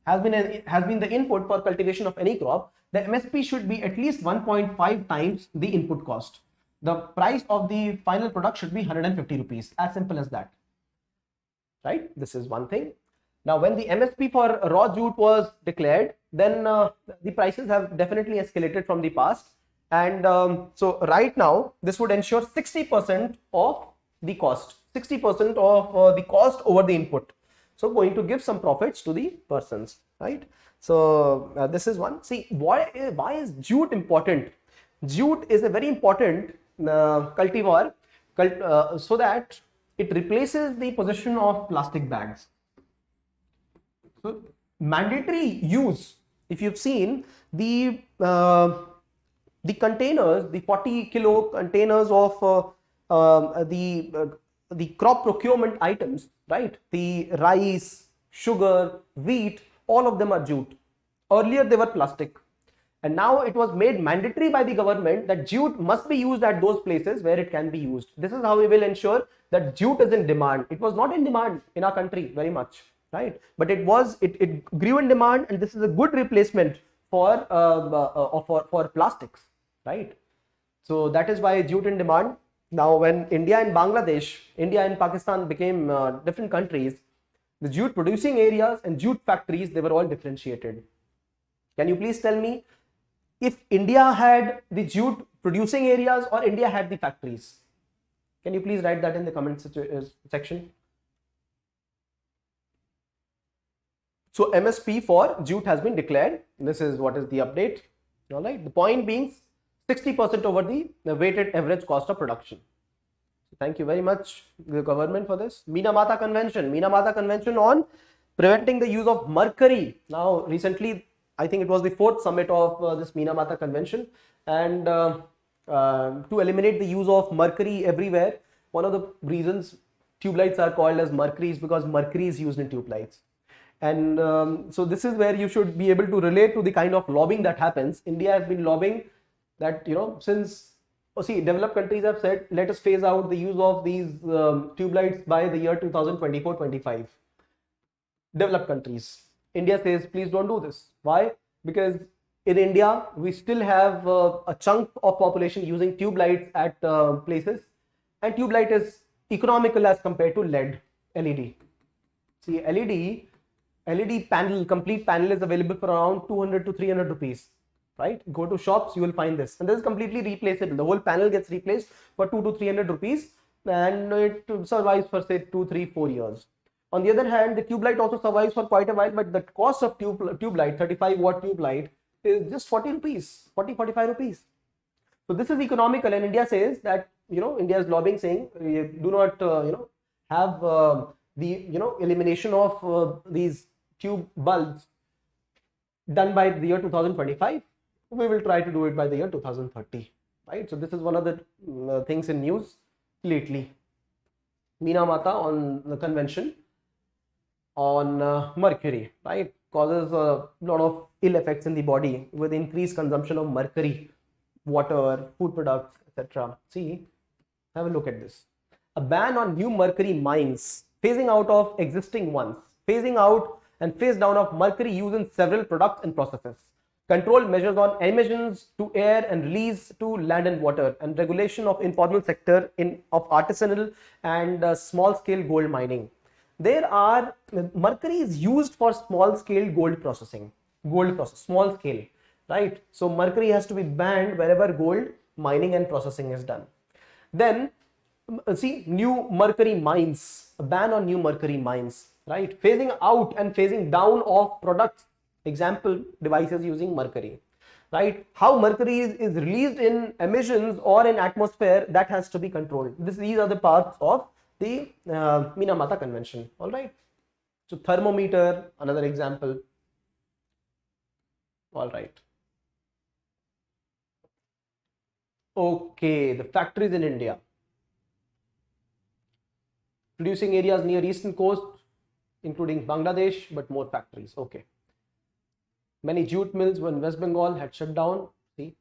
has been the input for cultivation of any crop, the MSP should be at least 1.5 times the input cost. The price of the final product should be 150 rupees, as simple as that, right? This is one thing. Now, when the MSP for raw jute was declared, then the prices have definitely escalated from the past. And so right now, this would ensure 60% of the cost, 60% of the cost over the input. So going to give some profits to the persons, right? So this is one. See, why is jute important? Jute is a very important cultivar so that it replaces the possession of plastic bags. So mandatory use, if you've seen the the containers, the 40 kilo containers of the crop procurement items, right? The rice, sugar, wheat, all of them are jute. Earlier they were plastic, and now it was made mandatory by the government that jute must be used at those places where it can be used. This is how we will ensure that jute is in demand. It was not in demand in our country very much, right? But it grew in demand, and this is a good replacement for plastics, right? So that is why jute in demand. Now, when India and Pakistan became different countries, the jute producing areas and jute factories, they were all differentiated. Can you please tell me if India had the jute producing areas or India had the factories? Can you please write that in the comment section? So MSP for jute has been declared. This is what is the update. All right. The point being 60% over the weighted average cost of production. Thank you very much, the government, for this. Minamata Convention on preventing the use of mercury. Now, recently, I think it was the 4th summit of this Minamata Convention, and to eliminate the use of mercury everywhere. One of the reasons tube lights are called as mercury is because mercury is used in tube lights. And so this is where you should be able to relate to the kind of lobbying that happens. India has been lobbying that, since, developed countries have said, let us phase out the use of these tube lights by the year 2024-25. Developed countries. India says, please don't do this. Why? Because in India, we still have a chunk of population using tube lights at places, and tube light is economical as compared to LED. See, LED panel, complete panel is available for around 200 to 300 rupees, right? Go to shops, you will find this, and this is completely replaceable. The whole panel gets replaced for 200 to 300 rupees, and it survives for say 2, 3, 4 years. On the other hand, the tube light also survives for quite a while, but the cost of tube light, 35 watt tube light, is just 40 rupees, 45 rupees. So this is economical, and India says that, India is lobbying, saying do not, have the, elimination of these tube bulbs done by the year 2025. We will try to do it by the year 2030, right? So this is one of the things in news lately. Minamata on the convention on mercury, right, causes a lot of ill effects in the body with increased consumption of mercury, water, food products, etc. See, have a look at this. A ban on new mercury mines, phasing out of existing ones, phasing out and phase down of mercury use in several products and processes, controlled measures on emissions to air and release to land and water, and regulation of informal sector of artisanal and small scale gold mining. Mercury is used for small scale gold processing, small scale, right? So mercury has to be banned wherever gold mining and processing is done. Then see, new mercury mines, a ban on new mercury mines, right? Phasing out and phasing down of products, example, devices using mercury, right? How mercury is released in emissions or in atmosphere, that has to be controlled. These are the parts of the Minamata Convention. All right. So thermometer, another example. All right. Okay, the factories in India. Producing areas near eastern coast, including Bangladesh, but more factories. Okay. Many jute mills in West Bengal had shut down. See,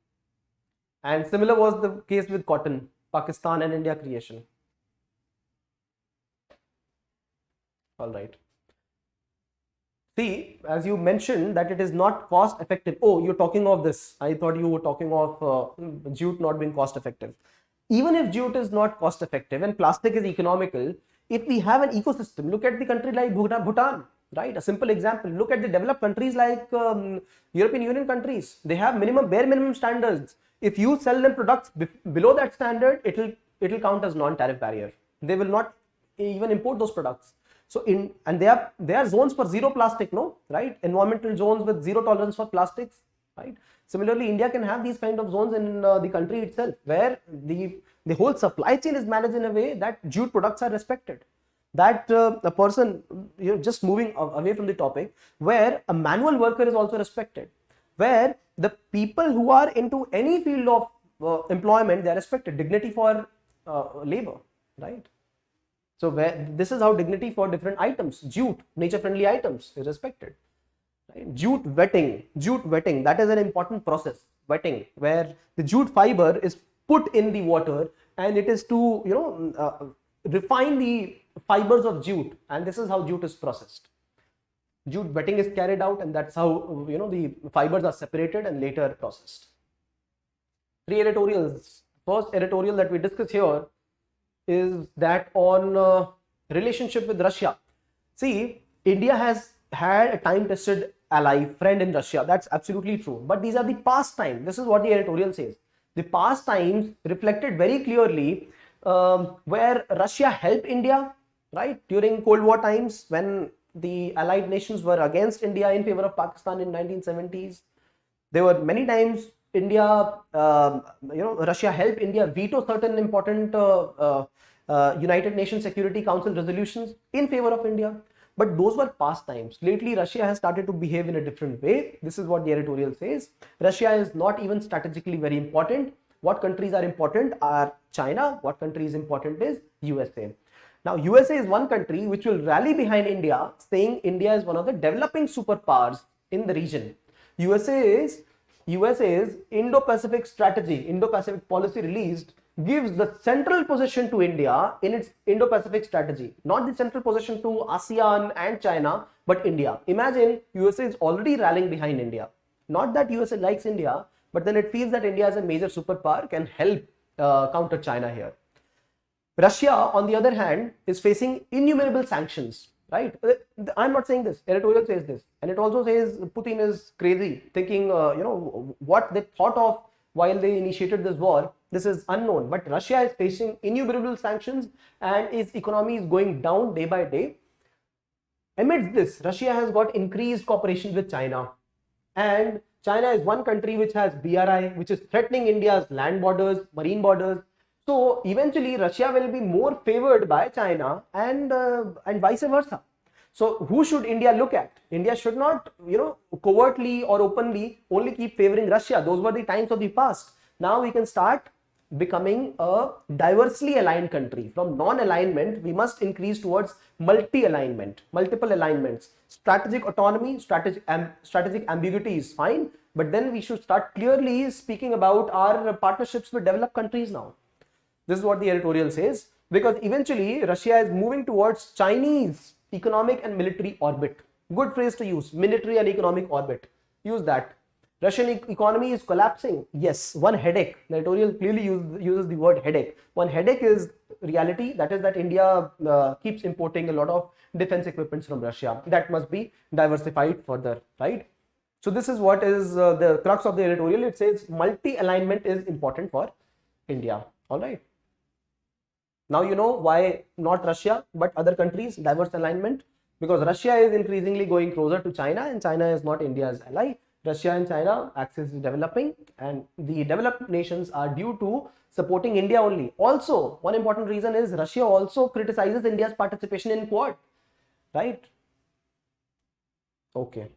and similar was the case with cotton, Pakistan and India creation. All right. See, as you mentioned that it is not cost effective. Oh, you're talking of this. I thought you were talking of jute not being cost effective. Even if jute is not cost effective and plastic is economical, if we have an ecosystem, look at the country like Bhutan, right? A simple example. Look at the developed countries like European Union countries. They have bare minimum standards. If you sell them products below that standard, it will count as non-tariff barrier. They will not even import those products. So and there are zones for zero plastic, no, right? Environmental zones with zero tolerance for plastics, right? Similarly, India can have these kind of zones in the country itself, where the whole supply chain is managed in a way that jute products are respected. That a person, just moving away from the topic, where a manual worker is also respected. where the people who are into any field of employment, they are respected. Dignity for labor, right? So this is how dignity for different items, jute, nature-friendly items, is respected. Right? Jute wetting, that is an important process. Wetting, where the jute fiber is put in the water, and it is to refine the fibers of jute, and this is how jute is processed. Jute wetting is carried out, and that's how the fibers are separated and later processed. 3 editorials. First editorial that we discuss here is that on relationship with Russia. See, India has had a time-tested ally, friend in Russia. That's absolutely true. But these are the past times. This is what the editorial says. The past times reflected very clearly where Russia helped India, right, during Cold War times, when the allied nations were against India in favor of Pakistan in 1970s. There were many times Russia helped India veto certain important United Nations Security Council resolutions in favor of India. But those were past times. Lately, Russia has started to behave in a different way. This is what the editorial says. Russia is not even strategically very important. What countries are important are China. What country is important is USA. Now, USA is one country which will rally behind India, saying India is one of the developing superpowers in the region. USA's Indo-Pacific strategy, Indo-Pacific policy released, gives the central position to India in its Indo-Pacific strategy. Not the central position to ASEAN and China, but India. Imagine USA is already rallying behind India. Not that USA likes India, but then it feels that India as a major superpower can help counter China here. Russia, on the other hand, is facing innumerable sanctions, right? I'm not saying this. Editorial says this. And it also says Putin is crazy, thinking, what they thought of while they initiated this war. This is unknown. But Russia is facing innumerable sanctions and its economy is going down day by day. Amidst this, Russia has got increased cooperation with China. And China is one country which has BRI, which is threatening India's land borders, marine borders. So eventually Russia will be more favored by China and vice versa. So who should India look at? India should not, covertly or openly only keep favoring Russia. Those were the times of the past. Now we can start becoming a diversely aligned country. From non-alignment, we must increase towards multi-alignment, multiple alignments. Strategic autonomy, strategic ambiguity is fine, but then we should start clearly speaking about our partnerships with developed countries now. This is what the editorial says, because eventually Russia is moving towards Chinese economic and military orbit. Good phrase to use, military and economic orbit. Use that. Russian economy is collapsing. Yes, one headache. The editorial clearly uses the word headache. One headache is reality, that is that India keeps importing a lot of defense equipments from Russia. That must be diversified further, right? So this is what is the crux of the editorial. It says multi-alignment is important for India. All right. Now you know why not Russia but other countries, diverse alignment, because Russia is increasingly going closer to China and China is not India's ally. Russia and China axis is developing and the developed nations are due to supporting India only. Also, one important reason is Russia also criticizes India's participation in Quad, right? Okay.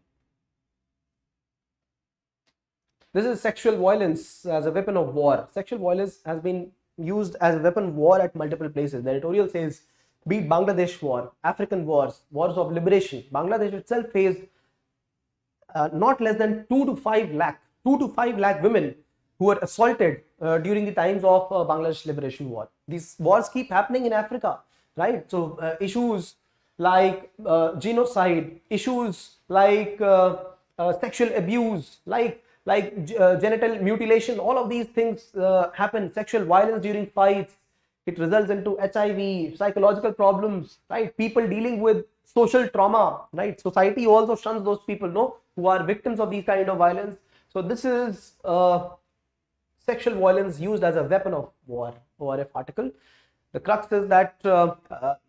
This is sexual violence as a weapon of war. Sexual violence has been used as a weapon of war at multiple places. The editorial says, be it Bangladesh war, African wars, wars of liberation. Bangladesh itself faced not less than 2 to 5 lakh women who were assaulted during the times of Bangladesh liberation war. These wars keep happening in Africa, right? So issues like genocide, issues like sexual abuse, like genital mutilation, all of these things happen. Sexual violence during fights, it results into HIV, psychological problems, right? People dealing with social trauma, right? Society also shuns those people, who are victims of these kind of violence. So this is sexual violence used as a weapon of war, ORF article. The crux is that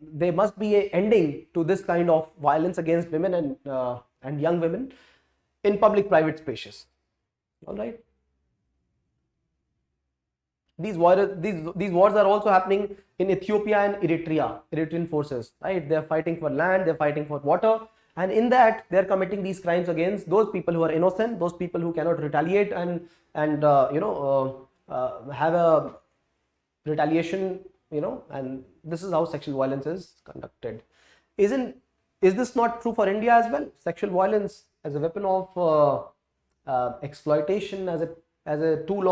there must be an ending to this kind of violence against women and young women in public-private spaces. All right. These wars are also happening in Ethiopia and Eritrea, Eritrean forces, right? They're fighting for land, they're fighting for water, and in that they are committing these crimes against those people who are innocent, those people who cannot retaliate and have a retaliation, and this is how sexual violence is conducted. Is this not true for India as well? Sexual violence as a weapon of exploitation, as a tool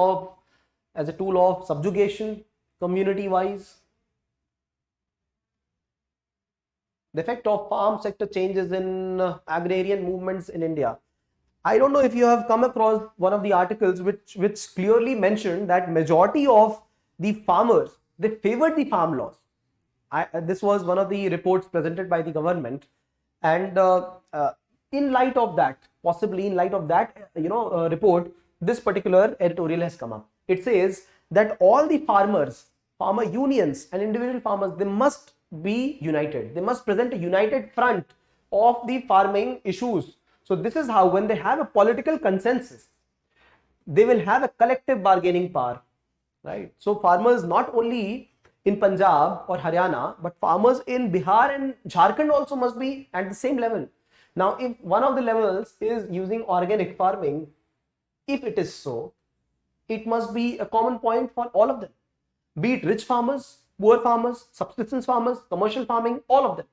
of subjugation, community wise. The effect of farm sector changes in agrarian movements in India. I don't know if you have come across one of the articles which clearly mentioned that majority of the farmers, they favored the farm laws. This was one of the reports presented by the government, and in light of that, possibly in light of that report, this particular editorial has come up. It says that all the farmer unions and individual farmers, they must be united. They must present a united front of the farming issues. So this is how, when they have a political consensus, they will have a collective bargaining power, right? So farmers not only in Punjab or Haryana, but farmers in Bihar and Jharkhand also must be at the same level. Now, if one of the levels is using organic farming, if it is so, it must be a common point for all of them, be it rich farmers, poor farmers, subsistence farmers, commercial farming, all of them.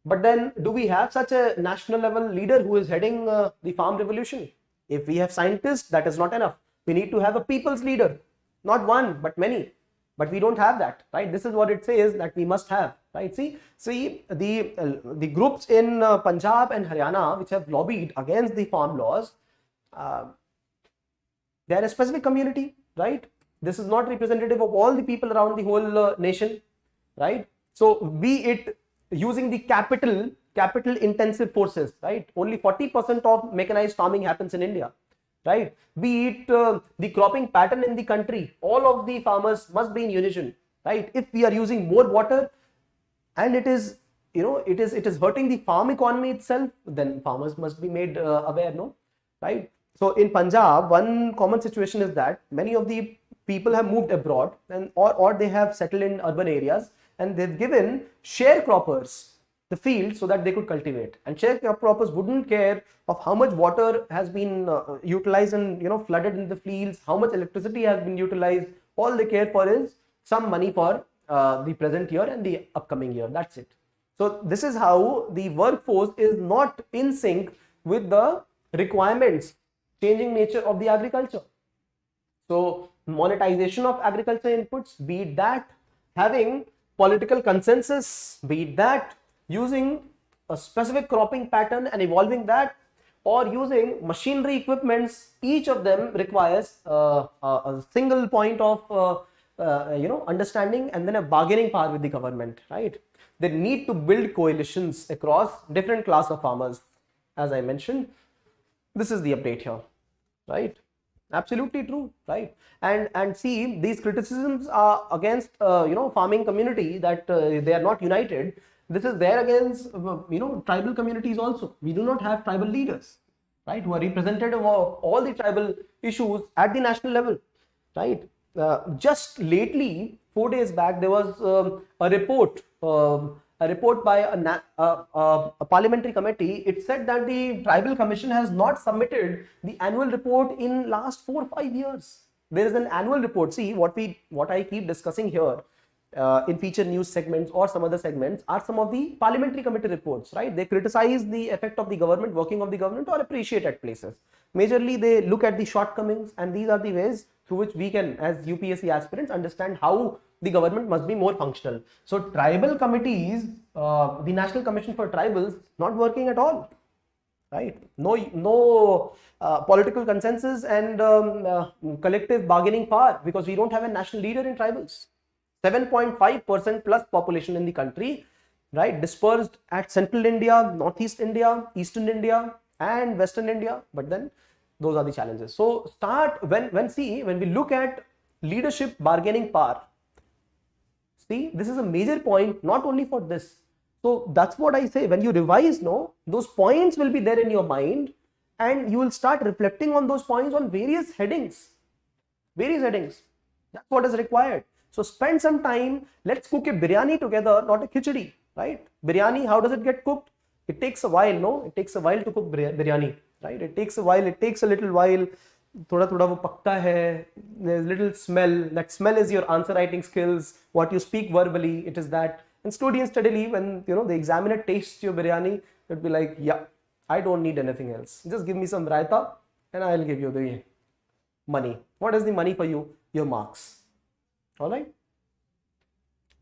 But then, do we have such a national level leader who is heading the farm revolution? If we have scientists, that is not enough. We need to have a people's leader, not one, but many. But we don't have that, right? This is what it says that we must have, right? See the groups in Punjab and Haryana which have lobbied against the farm laws, they are a specific community, right? This is not representative of all the people around the whole nation, right? So be it using the capital intensive forces, right? Only 40% of mechanized farming happens in India, right? Be it the cropping pattern in the country, all of the farmers must be in unison, right? If we are using more water and it is hurting the farm economy itself, then farmers must be made aware, no, right? So in Punjab, one common situation is that many of the people have moved abroad and or they have settled in urban areas, and they've given sharecroppers the field so that they could cultivate, and sharecroppers wouldn't care of how much water has been utilized and flooded in the fields, how much electricity has been utilized. All they care for is some money for the present year and the upcoming year. That's it. So this is how the workforce is not in sync with the requirements, changing nature of the agriculture. So monetization of agriculture inputs, be it that having political consensus, be it that using a specific cropping pattern and evolving that, or using machinery equipments, each of them requires a single point of understanding and then a bargaining power with the government, right? They need to build coalitions across different class of farmers. As I mentioned, this is the update here, right? Absolutely true, right? And see, these criticisms are against farming community that they are not united. This is there against tribal communities also. We do not have tribal leaders, right, who are representative of all the tribal issues at the national level, right? Just lately, 4 days back, there was a report by a parliamentary committee. It said that the tribal commission has not submitted the annual report in last 4 or 5 years. There is an annual report. See, what I keep discussing here in feature news segments or some other segments are some of the parliamentary committee reports, right? They criticize the effect of the government, working of the government, or appreciate at places. Majorly, they look at the shortcomings, and these are the ways through which we can, as UPSC aspirants, understand how the government must be more functional. So tribal committees, the National Commission for Tribals, not working at all, right? No political consensus and collective bargaining power, because we don't have a national leader in tribals. 7.5% plus population in the country, right? Dispersed at central India, northeast India, eastern India, and western India. But then those are the challenges. So when we look at leadership bargaining power, see, this is a major point, not only for this. So that's what I say, when you revise, those points will be there in your mind, and you will start reflecting on those points on various headings. That's what is required. So spend some time. Let's cook a biryani together, not a khichdi, right? Biryani, how does it get cooked? It takes a while, no? It takes a while to cook biryani, right? It takes a while, it takes a little while. Thoda thoda wo pakka hai. There's little smell. That smell is your answer writing skills. What you speak verbally, it is that. And slowly and steadily, when the examiner tastes your biryani, it'll be like, yeah, I don't need anything else. Just give me some raita and I'll give you the money. What is the money for you? Your marks. All right.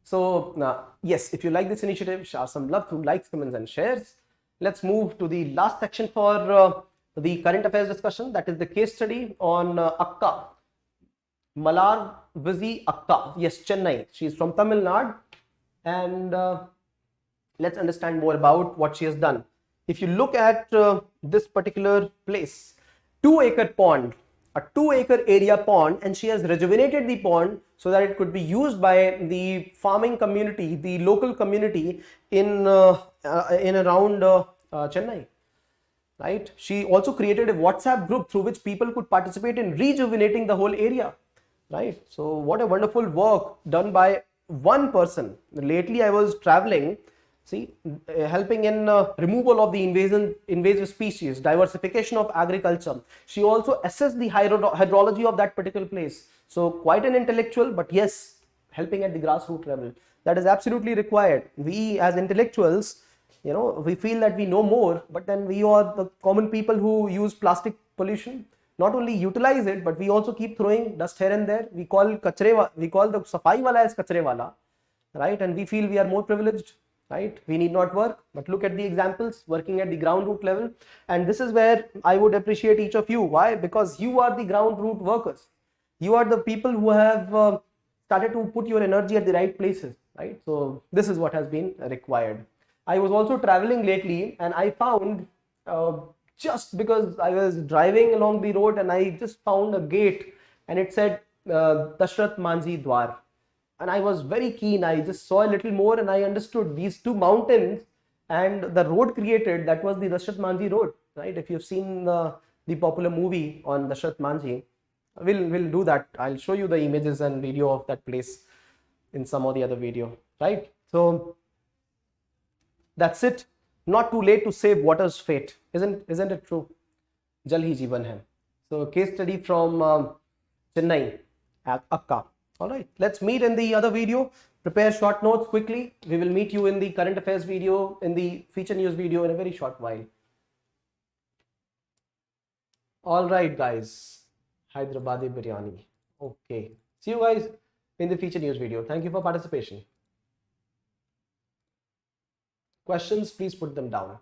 So yes, if you like this initiative, show some love through likes, comments and shares. Let's move to the last section for the current affairs discussion. That is the case study on Akka. Malarvizhli Akka. Yes, Chennai. She is from Tamil Nadu. And let's understand more about what she has done. If you look at this particular place, 2-acre pond, a 2-acre area pond, and she has rejuvenated the pond so that it could be used by the farming community, the local community in around Chennai. Right? She also created a WhatsApp group through which people could participate in rejuvenating the whole area. Right? So what a wonderful work done by one person. Lately I was traveling, helping in removal of the invasive species, diversification of agriculture. She also assessed the hydrology of that particular place. So quite an intellectual, but yes, helping at the grassroots level. That is absolutely required. We as intellectuals, we feel that we know more, but then we are the common people who use plastic pollution. Not only utilize it, but we also keep throwing dust here and there. We call the safai wala as kachre wala, right? And we feel we are more privileged, right? We need not work, but look at the examples working at the ground root level. And this is where I would appreciate each of you. Why? Because you are the ground root workers. You are the people who have started to put your energy at the right places, right? So this is what has been required. I was also traveling lately and I found just because I was driving along the road and I just found a gate and it said Dashrath Manjhi Dwar, and I was very keen. I just saw a little more and I understood these two mountains and the road created, that was the Dashrath Manjhi road, right? If you've seen the popular movie on Dashrath Manjhi, we'll do that. I'll show you the images and video of that place in some or the other video, right? So that's it. Not too late to save water's fate. Isn't it true? Jal hi jeevan hai. So case study from Chennai, Akka. All right, let's meet in the other video. Prepare short notes quickly. We will meet you in the current affairs video, in the feature news video in a very short while. All right, guys. Hyderabadi biryani. Okay. See you guys in the feature news video. Thank you for participation. Questions, please put them down.